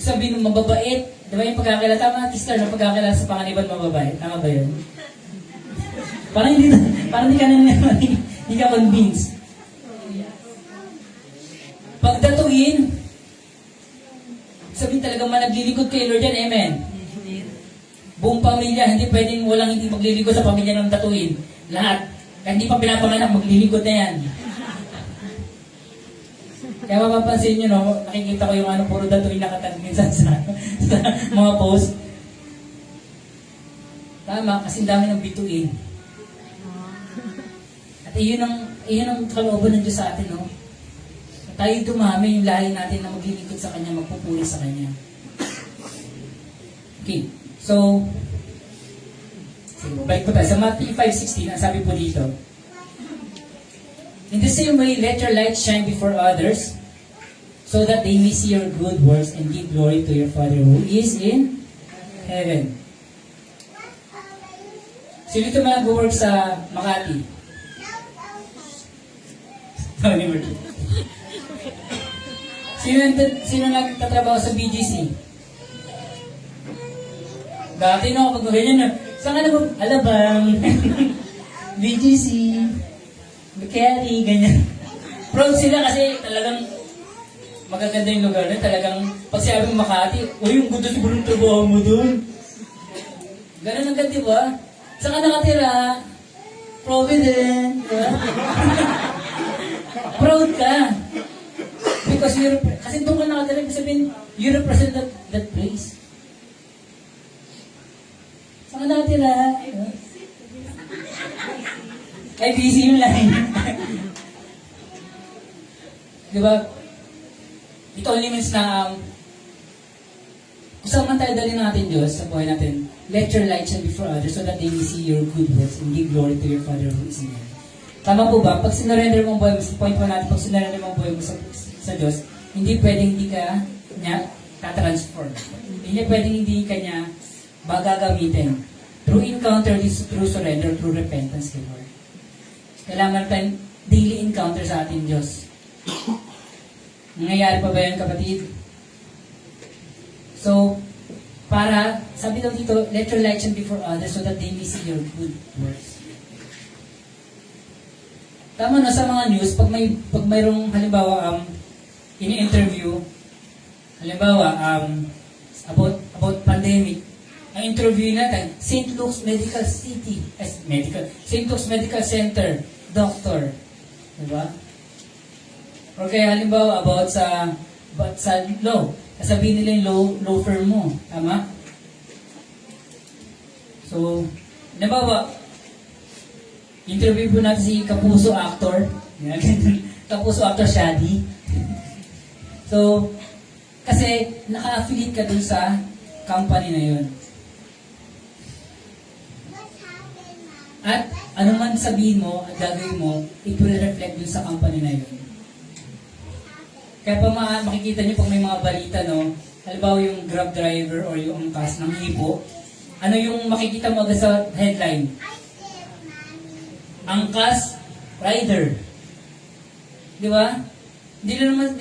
sabihin ng mababait, di ba yung pagkakilala? Tama, Tister, na pagkakilala sa Panganiban mababait. Tama ba yun? Parang hindi ka hindi ka convinced. Pagdatuin, sabihin talagang managlilingkod kay Lord yan, amen. Buong pamilya, hindi pwedeng walang hindi maglilingkod sa pamilya ng datuin. Lahat. Kaya hindi pa pinapanganak, maglilingkod na yan. Kaya mapapansin nyo, no, nakikita ko yung puro datuin nakatag minsan sa mga post. Tama, kasi dami ng bituin. At iyon ang kalooban ng Diyos sa atin, no? Tayo dumami yung lahi natin na maglilingkod sa Kanya, magpupuri sa Kanya. Okay, so, balik po tayo. Sa Matthew 5:16, ang sabi po dito, in the same way, let your light shine before others, so that they may see your good works and give glory to your Father who is in heaven. Sino ito man nag-work sa Makati? Sino nagtatrabaho sa BGC? Dati no, kapag ganyan na, saan ka na ba? Alabang, BGC, Makati, ganyan. Proud sila kasi talagang magaganda yung lugar na talagang pag sabi mo Makati, uy, yung ganda siguro yung trabaho mo dun. Ganun agad, di ba? Saan ka nakatira? Providence, di ba? Proud ka. Because kasi doon ka nakatira, ibig sabihin, you represent that place. Saan ka nakatira? Ay, busy yung line. Di ba? It only means na kung saan man tayo dali natin Diyos sa buhay natin, let your light shine before others so that they may see your good works and give glory to your Father who is in heaven. Tama po ba? Pag sinurrender mo ang buhay mo, point po natin, pag sinurrender mo ang buhay mo sa Diyos, hindi pwedeng hindi ka niya tatransform. Hindi pwedeng hindi ka niya magagamitin. Through encounter, through surrender, through repentance kay Lord. Kailangan tayong daily encounter sa ating Diyos. Nangyayari pa ba yan, kapatid? So, sabi daw dito, let your light shine before others so that they may see your good works. Tama na sa mga news, pag mayroong halimbawa, ini-interview, halimbawa, about pandemic, ang interview natin, St. Luke's Medical St. Luke's Medical Center, doctor. Diba? Or kaya halimbawa, about sa law, sasabihin nila yung law firm mo. Tama? So, halimbawa, interview po natin si Kapuso actor. Kapuso actor Shadi. So, kasi naka-affiliate ka dun sa company na yun. At ano man sabihin mo at gagawin mo, it will reflect dun sa company na yun. Kaya pa makikita niyo pag may mga balita, no? Halimbawa yung Grab driver or yung angkas ng hipo, ano yung makikita mo agad sa headline? Angkas rider. Di ba? Hindi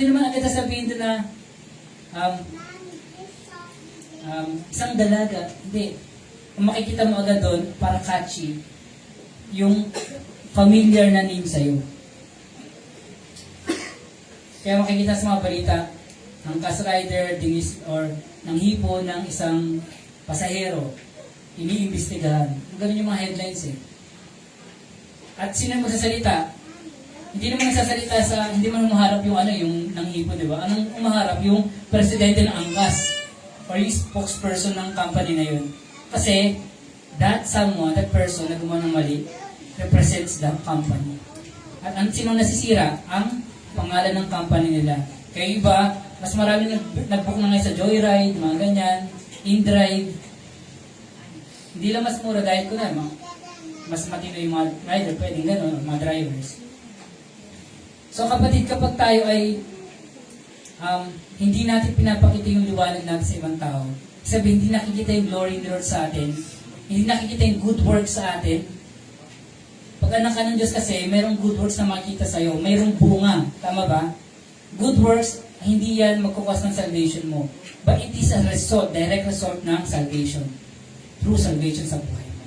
naman agad sasabihin doon na isang dalaga. Hindi. Kung makikita mo agad doon, para catchy, yung familiar na name sa'yo. Kaya makikita sa mga balita, ang angkas rider, dinis, or ng hipo ng isang pasahero, iniimbestigahan. Ganun yung mga headlines eh. At sino magsasalita? Hindi naman nagsasalita hindi man umaharap yung yung ng hipo, di ba? Anong umaharap? Yung presidente ng angkas or yung spokesperson ng company na yun. Kasi that person na gumawa ng mali represents the company. At sino nasisira? Ang pangalan ng company nila. Kaya iba, mas marami nag-book na ngayon sa Joyride, mga ganyan, InDrive. Hindi lang mas mura dahil ko na, mas matino yung mga rider, pwedeng gano'n, mga drivers. So kapatid, kapag tayo ay hindi natin pinapakita yung liwanag natin sa ibang tao, sabi, hindi nakikita yung glory ni Lord sa atin, hindi nakikita yung good work sa atin. Pag anak ka ng Diyos kasi, mayroong good works na makita sa'yo, mayroong bunga. Tama ba? Good works, hindi yan magkukos ng salvation mo. But it is a result, direct result ng salvation. True salvation sa buhay mo.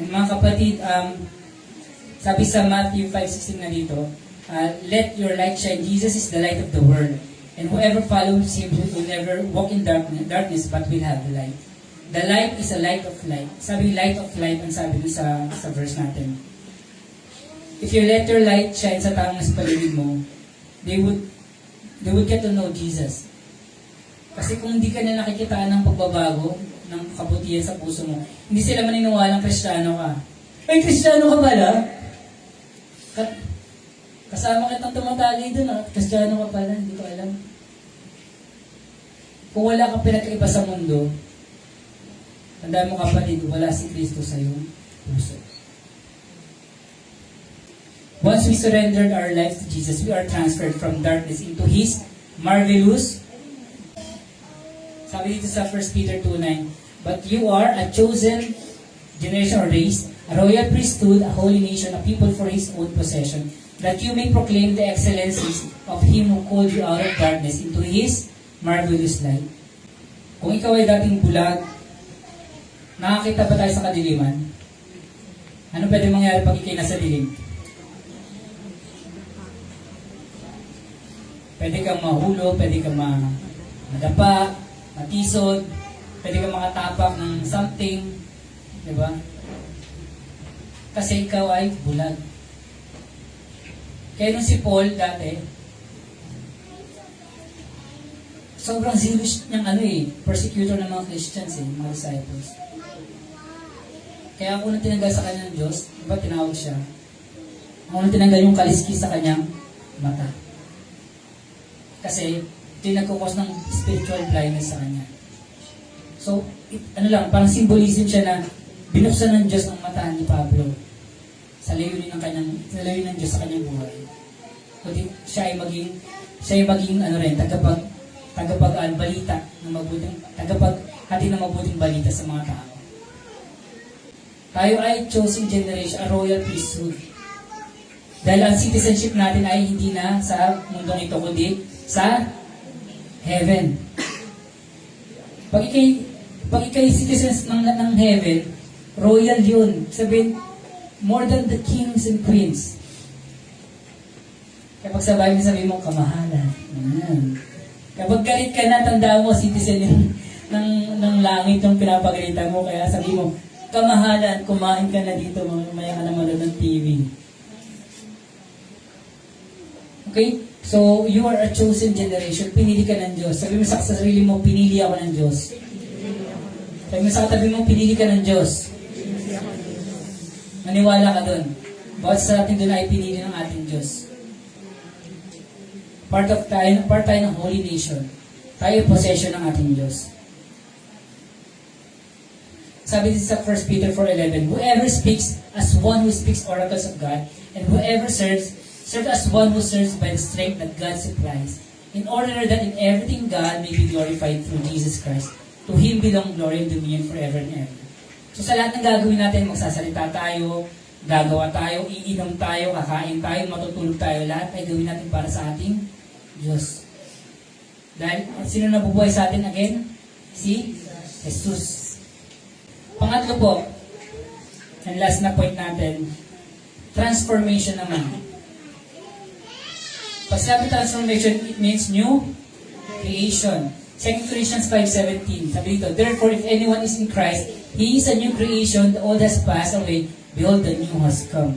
And mga kapatid, sabi sa Matthew 5:16 na dito, let your light shine. Jesus is the light of the world. And whoever follows Him will never walk in darkness but will have the light. The light is a light of light. Sabi light of light ang sabi dun sa verse natin. If you let your light shine sa taong nasa paligid mo, they would get to know Jesus. Kasi kung hindi ka na nakikitaan ng pagbabago, ng kabutihan sa puso mo, hindi sila maniniwalang Kristiyano ka. Ay, Kristiyano ka pala? Kasama kitang tumatali dun, Kristiyano ka pala, hindi ko alam. Kung wala kang pinagkaiba sa mundo, tandaan mo kapatid, wala si Kristo sa iyong puso. Once we surrendered our lives to Jesus, we are transferred from darkness into His marvelous. Sabi dito sa 1 Peter 2:9, but you are a chosen generation or race, a royal priesthood, a holy nation, a people for His own possession, that you may proclaim the excellencies of Him who called you out of darkness into His marvelous light. Kung ikaw ay dating bulag, nakakita ba tayo sa kadiliman? Ano pwede mangyari pag ikay nasa dilim? Pwede kang mahulo, pwede kang madapa, matisod, pwede kang makatapak ng something, di ba? Kasi ikaw ay bulag. Kaya nung si Paul dati, sobrang zealous niyang persecutor ng mga Christians mga disciples. Kaya ako nang tinanggal sa kanya ng Diyos, diba tinawag siya? Ako nang tinanggal yung kaliskis sa kanyang mata. Kasi, ito yung nagkukos ng spiritual blindness sa kanya. So, parang symbolism siya na binuksan ng Diyos ang mata ni Pablo sa layunin ng Diyos sa kanyang buhay. Kundi siya ay maging balita ng mabuting, tagapaghati ng mabuting balita sa mga tao. Tayo ay chosen generation, a royal priesthood. Dahil ang citizenship natin ay hindi na sa mundong ito, kundi sa heaven. Pag ikay citizens ng heaven, royal yun. Sabihin, more than the kings and queens. Kapag sa Bible sabihin mo, kamahalan. Kapag galit ka na, tandaan mo, citizen ng langit yung pinapagalitan mo. Kaya sabi mo, kamahalan, kumain ka na dito, mamaya ka na manood ng TV. Okay? So, you are a chosen generation. Pinili ka ng Diyos. Sabi mo sa sarili mo, pinili ako ng Diyos. Sabi mo sa katabi mo, pinili ka ng Diyos. Maniwala ka doon. Bawat sa atin doon ay pinili ng ating Diyos. Part tayo ng holy nation. Tayo possession ng ating Diyos. Sabi din sa 1 Peter 4:11, whoever speaks as one who speaks oracles of God, and whoever serves as one who serves by the strength that God supplies, in order that in everything God may be glorified through Jesus Christ. To Him belong glory and dominion forever and ever. So sa lahat ng gagawin natin, magsasalita tayo, gagawa tayo, iinom tayo, kakain tayo, matutulog tayo, lahat ay gawin natin para sa ating Diyos. Dahil, sino nabubuhay sa atin again? Si Jesus. Pangatlo po, and last na point natin, transformation naman. Pag sabi transformation, it means new creation. 2 Corinthians 5:17, sabi dito, therefore, if anyone is in Christ, he is a new creation, the old has passed away, behold, the new has come.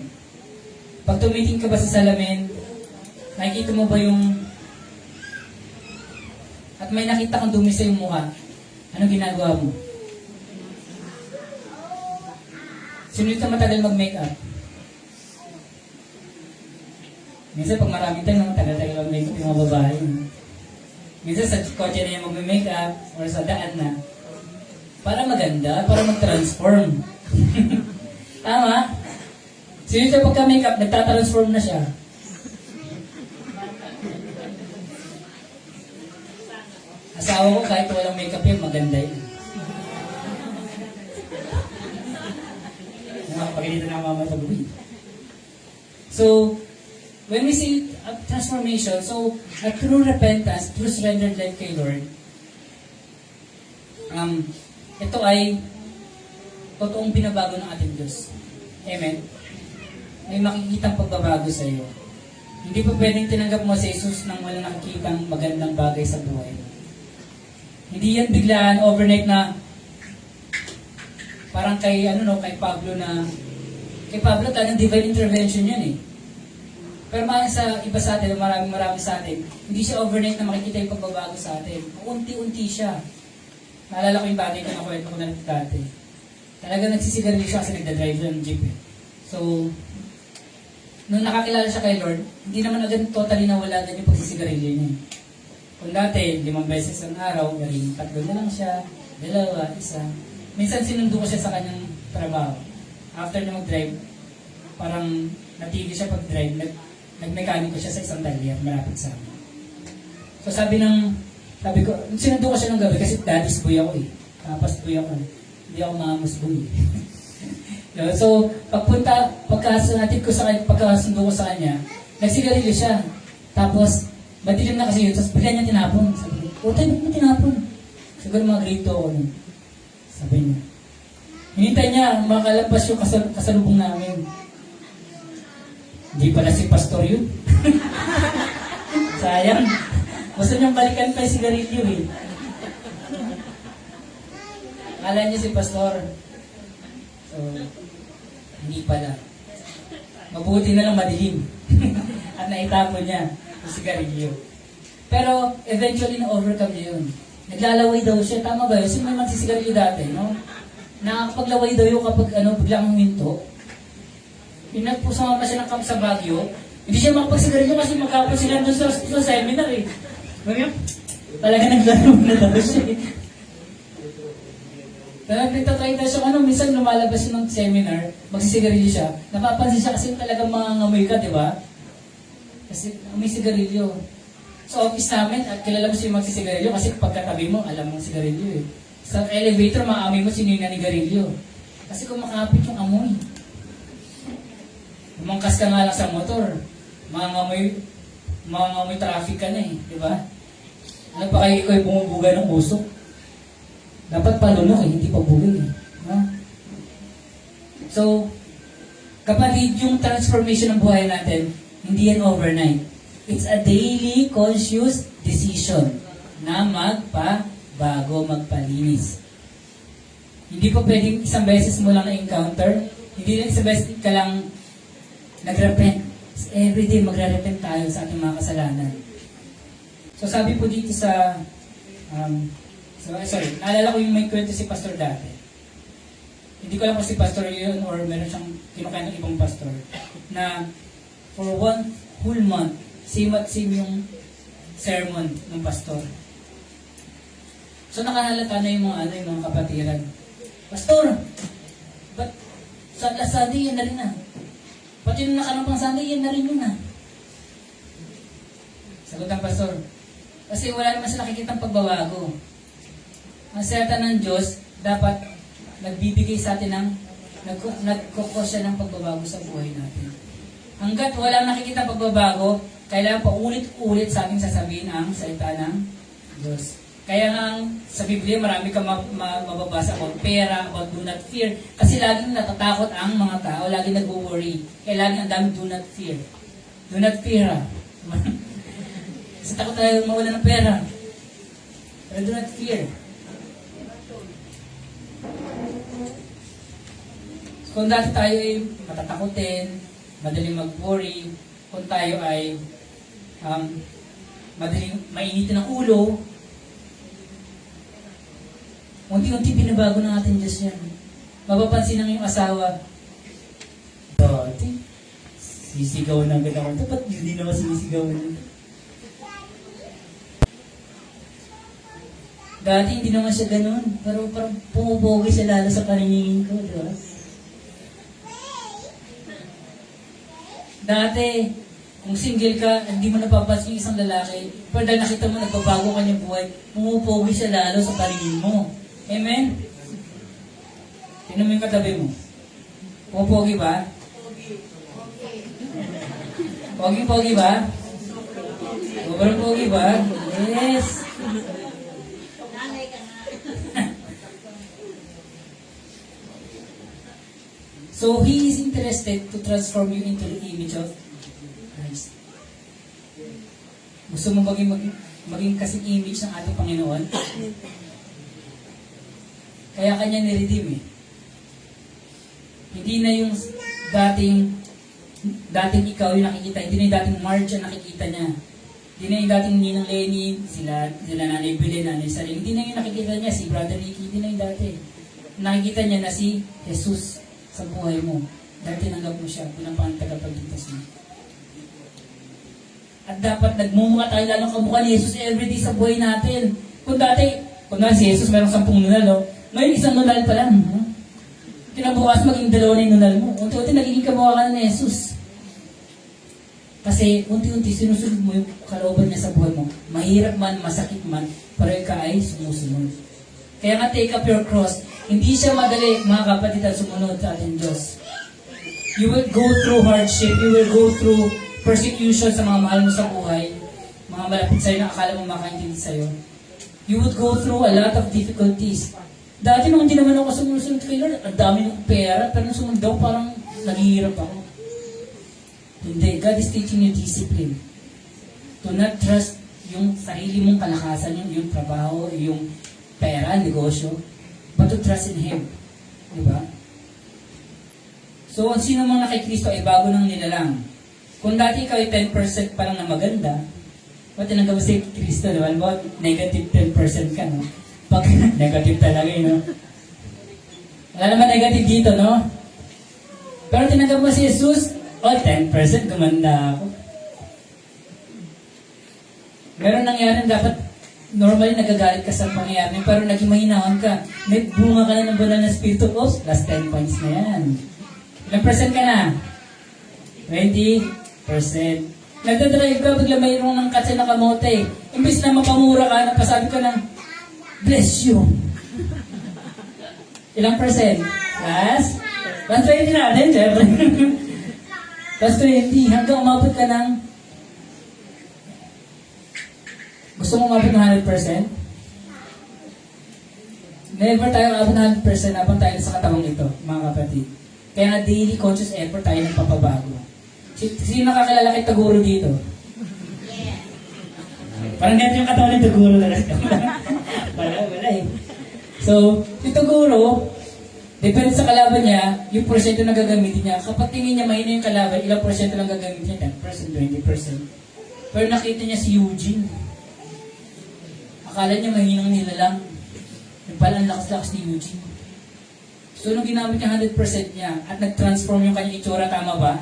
Pag tumiting ka ba sa salamin, nakikita mo ba yung, at may nakita kang dumi sa iyong mukha, ano ginagawa mo? Sino dito matagal mag-makeup? Minsan pag maraming tayo, matagal-tagal mag-makeup yung mga babae. Minsan sa kotse na yung mag-makeup or sa daan na. Para maganda, para mag-transform. Tama? Sino dito pagka-makeup, nagtatransform na siya. Asawa ko kahit walang makeup yun, maganda yun. Nakapagalitan na ang mama pag-uwi. So, when we see transformation, so a true repentance, true surrendered life kay Lord, ito ay totoong binabago ng ating Diyos. Amen? May makikitang pagbabago sa iyo. Hindi pa pwedeng tinanggap mo si Jesus nang walang nakikitang magandang bagay sa buhay. Hindi yan biglaan, overnight na parang kay Pablo talagang divine intervention yan eh. Pero sa iba sa atin, marami sa atin, hindi siya overnight na makikita yung pagbabago sa atin. Unti-unti siya. Naalala ko yung bagay na nakwento ko na dati. Talaga nagsisigarilyo siya kasi nagdadrive siya ng jeep eh. So, nung nakakilala siya kay Lord, hindi naman agad totally nawala agad yung pagsisigarilyo niya. Kung dati, 5 beses ang araw, galing 3 na lang siya, 2, 1. Minsan sinundo ko siya sa kanyang trabaho. After niya mag-drive, parang natigil siya pag-drive, nag-mekaniko siya sa isang talyer, malapit sa amin. So sabi ko, sinundo ko siya ng gabi kasi daddy's boy ako eh. Papas boy ako eh. Hindi ako mama's boy. So, pagkasundo ko sa kanya, nagsigarilyo siya. Tapos, madilim na kasi yun, tapos bigla niya tinapon. Sabi ko, tayo mo tinapon. Siguro mga grade 2 ako nun. Sabi niya. Hinintay niya, makalabas yung kasalubong namin. Hindi pala si pastor yun. Sayang. Gusto niyang balikan pa yung sigarilyo eh. Akala niya si pastor. So, hindi pala. Mabuti na lang madilim. At naitapon niya yung sigarilyo. Pero, eventually na-overcome niya yun. Naglalaway daw siya. Tama ba yun? Sino may magsisigarilyo dati, no? Nakakapaglaway daw yung kapag biglang huminto. Yung nagpusama pa siya ng camp sa Baguio, hindi siya makapagsigarilyo kasi magkapos sila doon sa seminar eh. Talaga naglalaway na daw siya eh. Talagang nagtatry daw siya, minsan lumalabas siya ng seminar, magsisigarilyo siya, napapansin siya kasi talagang mangangamoy ka, di ba? Kasi may sigarilyo. Sa office namin, at kilala mo siya yung magsisigarilyo kasi pagkatabi mo, alam mong sigarilyo eh. Sa elevator, maamoy mo sino yung nanigarilyo. Kasi kumakapit yung amoy. Umangkas ka nga lang sa motor, mangangamoy traffic ka na eh, di ba? Ano pa kayo ikaw bumubuga ng usok? Dapat palunok eh, hindi pabugay eh. No? So, kapatid, yung transformation ng buhay natin, hindi yan overnight. It's a daily conscious decision na magpabago, magpalinis. Hindi pa pwedeng isang beses mo lang na-encounter, hindi lang isang beses ka lang nag-repent. Everyday magre-repent tayo sa ating mga kasalanan. So sabi po dito sa naalala ko yung may kwento si pastor dati. Hindi ko alam kung si pastor yun or meron siyang kinukaya ng ibang pastor na for 1 whole month, same at same yung sermon ng pastor. So nakahalata na yung mga kapatiran. Pastor, ba't sa last Sunday yan na rin na? Pati nung nakarampang Sunday yan na rin yun na. Sagot ng pastor, kasi wala naman sila nakikitang pagbabago. Ang salita ng Diyos, dapat nagbibigay sa atin ng, nagkukos siya ng pagbabago sa buhay natin. Hanggat walang nakikita pagbabago, kailangan pa ulit-ulit sa ating sasabihin ang salita ng Diyos. Kaya nga sa Biblia, marami kang mababasa about pera, about do not fear. Kasi laging natatakot ang mga tao, laging nag-worry. Kaya laging ang dami do not fear. Do not fear. Kasi takot tayo mawala ng pera. Pero do not fear. Kung dati tayo ay matatakotin, madaling mag-worry, kung tayo ay madaling mainitin ng ulo, unti-unti binabago ng ating Diyos yan. Mapapansin ng iyong asawa, dati, sisigaw na agad ako. Dapat hindi naman sinisigaw na. Dati hindi naman siya ganun, pero parang pumupogi siya lalo sa paningin ko, di ba? Dati, kung single ka, hindi mo napapansin yung isang lalaki, pero dahil nakita mo nagbabago kanyang buhay, pumupogi siya lalo sa paningin mo. Amen? Tingnan mo yung katabi mo. Pumupogi ba? Pogi-pogi ba? Sobrang pogi ba? Yes! So, He is interested to transform you into the image of Christ. Gusto mo maging kasing image ng ating Panginoon? Kaya Kanya niredeem eh. Hindi na yung dating ikaw yung nakikita, hindi na yung dating Marge ang nakikita niya. Hindi na yung dating Ninang Lenny, sila Nanay Belen, Nanay Saling, hindi na yung nakikita niya, si Brother Ricky, hindi na yung dati. Nakikita niya na si Jesus sa buhay mo. Dahil tinanggap mo siya bilang tagapagligtas mo. At dapat nagmumukha tayo lalong kamukha ni Jesus everyday sa buhay natin. Kung si Jesus mayroong 10 nunal, no? Ngayon isang nunal pa lang. Kinabukas maging 2 na yung nunal mo. Unti-unti nagiging kamukha ka na ni Jesus. Kasi unti-unti sinusunod mo yung kalooban niya sa buhay mo. Mahirap man, masakit man, pero ikaw ay sumusunod. Kaya nga take up your cross. Hindi siya madali, mga kapatid, at sumunod sa ating Diyos. You will go through hardship, you will go through persecution sa mga mahal mo sa buhay, mga malapit sa'yo na akala mo makaintindi sa'yo. You would go through a lot of difficulties. Dati nung hindi naman ako sumusunod kay Lord, ang dami ng pera, pero nung sumunod daw, parang naghihirap ako. Hindi, God is teaching you discipline. To not trust yung sarili mong kalakasan, yung trabaho, yung pera, negosyo, but to trust in Him. Diba? So, ang sino mang nakikristo ay bago ng nilalang. Kung dati ikaw ay 10% pa lang na maganda, ba't tinanggap mo si Kristo, diba? About negative 10% ka, no? Pag negative talaga, no? Wala naman negative dito, no? Pero tinanggap mo si Jesus, 10% gumanda ako. Meron nangyari, dapat normally nagagalit ka sa pangyayari, pero naging mahinawan ka. May bunga ka na ng banal na spirito, last 10 points na yan. Ilang percent ka na? 20%. Nagdadrive ka, bigla mayroong ng katsa na kamote. Imbis na mapamura ka, napasabi ka ng, bless you. Ilang percent? Plus? 120 natin, syempre. Plus 20, hanggang umabot ka ng, gusto mo umabot ng 100%? Never tayo umabot ng 100% habang tayo sa katawang ito, mga kapatid. Kaya nga daily conscious effort tayo ng papabago. Sino nakakilala kay Taguro dito? Parang ganito yung katawan ng Taguro talaga. Wala eh. So, si Taguro, depende sa kalaban niya, yung porsyento na gagamitin niya. Kapag tingin niya mahina yung kalaban, ilang porsyento lang gagamitin niya? 10%, 20%. Pero nakita niya si Eugene. Akala niya mahinang nilalang. Yung pala ang lakas-lakas ni Eugene. So, nung ginamit niya 100% niya at nag-transform yung kanyang itsura, tama ba?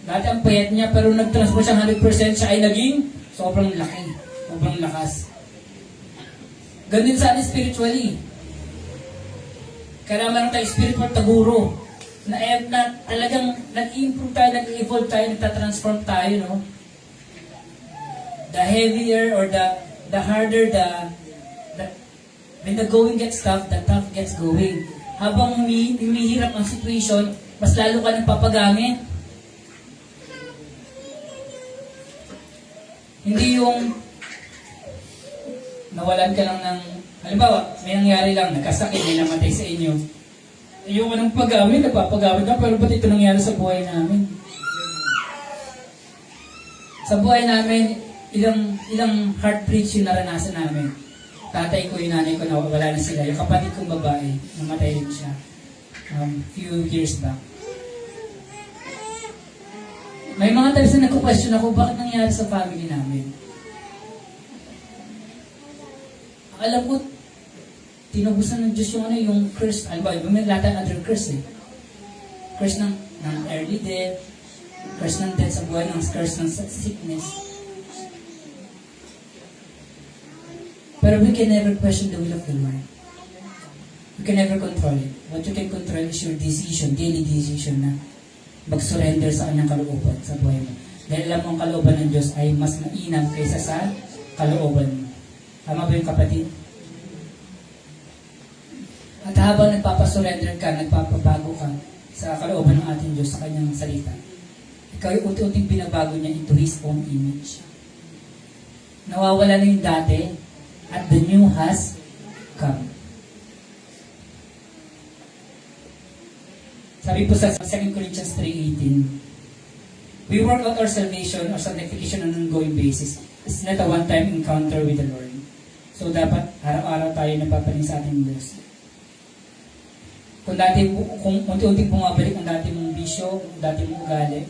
Dati ang payat niya, pero nag-transform siya 100%, siya ay naging sobrang laki. Sobrang lakas. Ganun sa atin spiritually. Kailangan meron tayo spiritual taguro. Na talagang nag-improve tayo, nag-evolve tayo, nagtatransform tayo, no? The heavier or the harder when the going gets tough, the tough gets going. Habang humihirap ang situation, mas lalo ka nang papagamit. Hindi yung nawalan ka lang ng, halimbawa, may nangyari lang, nagkasakit, may namatay sa inyo. Ayoko nang paggamit, nagpapagamit na, pero ba't ito nangyari sa buhay namin? Sa buhay namin, ilang heartbreaks yung naranasan namin. Tatay ko, yung nanay ko, wala na sila. Yung kapatid kong babae, namatay rin siya. Few years back. May mga times na nagko-question ako, bakit nangyari sa family namin? Alam ko, tinubusan ng Diyos yung curse. Alam ba, may lahat ng other curse eh. Curse ng early death, curse ng death sa buhay, curse ng sickness. Pero we can never question the will of the Lord. We can never control it. What you can control is your decision, daily decision na mag-surrender sa kanyang kalooban sa buhay mo. Dahil alam mo ang kalooban ng Diyos ay mas mainam kaysa sa kalooban mo. Tama ba yung kapatid? At habang nagpapasurrender ka, nagpapabago ka sa kalooban ng ating Diyos sa kanyang salita, ikaw ay unti-unting binabago niya into His own image. Nawawala na yung dati at the new has come. Sabi po sa 2 Corinthians 3:18, we work out our salvation or sanctification on an ongoing basis. It's not a one-time encounter with the Lord. So dapat araw-araw tayo napapaling sa ating Diyos. Kung unti-unting bumabalik ang dati mong bisyo, ang dati mong ugali,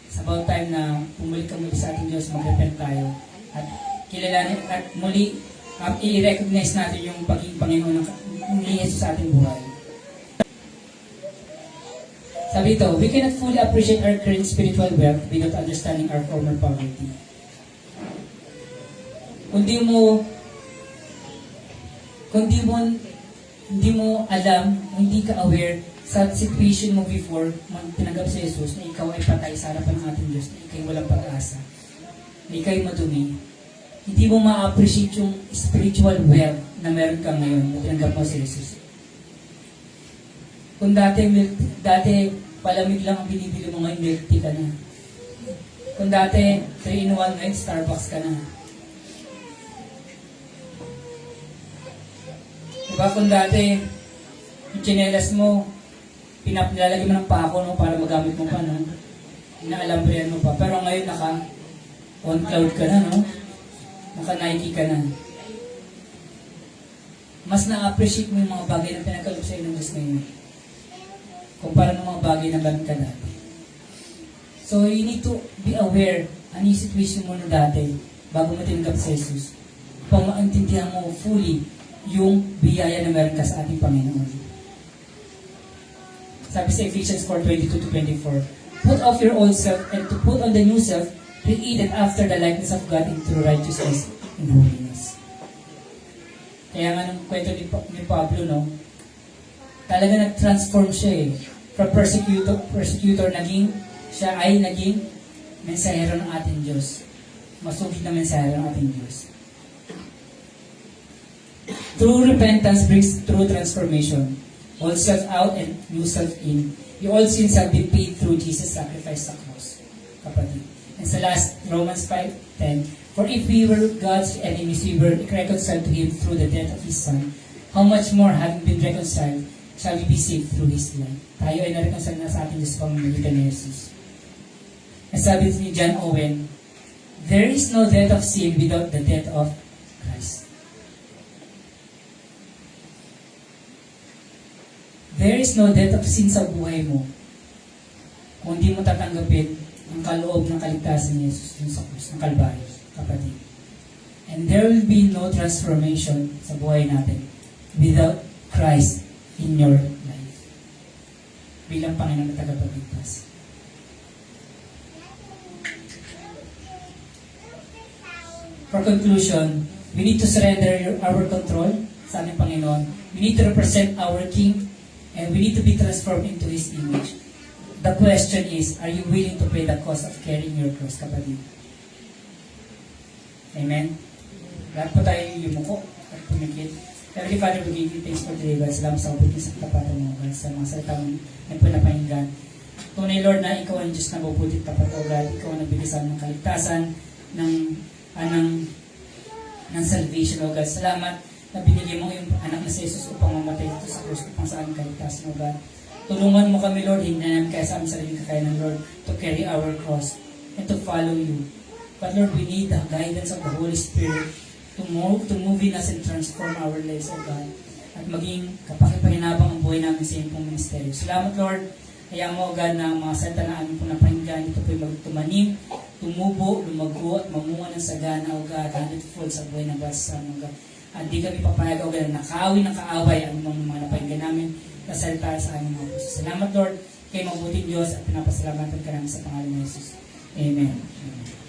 it's about time na bumalik ka muli sa ating Diyos, mag-repent tayo. At kilalanin at muli i-recognize natin yung pagiging Panginoon ng Jesus sa ating buhay. Sabi ito, we cannot fully appreciate our current spiritual wealth without understanding our former poverty. Kung di mo alam, hindi ka aware sa situation mo before tinanggap si Jesus na ikaw ay patay sa harapan ng ating Diyos, na ikaw ay walang pag-asa, na ikaw ay madumi, hindi mo ma-appreciate yung spiritual wealth na meron ka ngayon na tinanggap mo si Jesus. Kung dati palamig lang ang binibili mo, ngayon milk tea ka na. Kung dati 3-in-1, ngayon Starbucks ka na. Diba kung dati yung tsinelas mo, nilalagay mo ng pako no, para magamit mo pa, no? Inaalambrihan mo pa. Pero ngayon on cloud ka na, no? Naka-Nike ka na. Mas na-appreciate mo yung mga bagay na pinagkaloob sa'yo ng Diyos ngayon kumpara ng mga bagay na meron ka dati. So, you need to be aware ano yung situation mo na dati bago mo tinanggap si Jesus upang maintindihan mo fully yung biyaya na meron ka sa ating Panginoon. Sabi sa Ephesians 4:22-24, put off your old self and to put on the new self, created after the likeness of God in true righteousness and holiness. Kaya nga nung kwento ni Pablo, no, talaga nag-transform siya eh. From persecutor siya ay naging mensahero ng ating Diyos. Masugid na mensahero ng ating Diyos. True repentance brings true transformation. Old self out and new self in. Your old sins have been paid through Jesus' sacrifice sa cross. Kapatid. And sa last, Romans 5:10, for if we were God's enemies, we were reconciled to Him through the death of His Son. How much more, having been reconciled, shall we be saved through His life? Tayo ay na-reconcile na sa ating Diyos pamamagitan ni Jesus. And sabi ni John Owen, there is no death of sin without the death of Christ. There is no death of sin sa buhay mo kung hindi mo tatanggapin ang kaloob ng kaligtasan ni Jesus dun sa krus ng Kalbaryo, kapatid. And there will be no transformation sa buhay natin without Christ in your life bilang Panginoon at tagapagligtas. For conclusion, we need to surrender our control sa aming Panginoon. We need to represent our King and we need to be transformed into His image. The question is, are you willing to pay the cost of carrying your cross, kapatid? Amen? Lahat po tayo yumuko at pumikit. Heavenly Father, we give you thanks for today, God. Salamat sa uputin sa kapatan mo, God, sa mga salitang ay po napahinggan. Tunay, Lord, na ikaw ang Diyos na mabuti at tapat, O God. Ikaw ang nagbigay ng kaligtasan, ng salvation, O God. Salamat na binigay mo yung anak na si Jesus upang mamatay dito sa krus, upang sa aming kaligtasan, O God. Tulungan mo kami, Lord, hindi namin kaya sa aming sariling kakayanan, Lord, to carry our cross and to follow you. But Lord, we need the guidance of the Holy Spirit to move in us and transform our lives, O God. At maging kapakipahinabang ang buhay namin sa iyong pong ministeryo. Salamat, Lord. Hayaan mo, O God, na mga salita na aming po napahinggan, ito po'y magtumanim, tumubo, lumago, at mamunga ng sagana, O God, 100-fold sa buhay ng basa, O God. At di kami papayag, O God, na nakaawin ng kaaway ang mga napahinggan namin na salita sa aming mga puso. Salamat, Lord, kay mabuting Diyos at pinapasalamatan ka namin sa pangalan ng Jesus. Amen. Amen.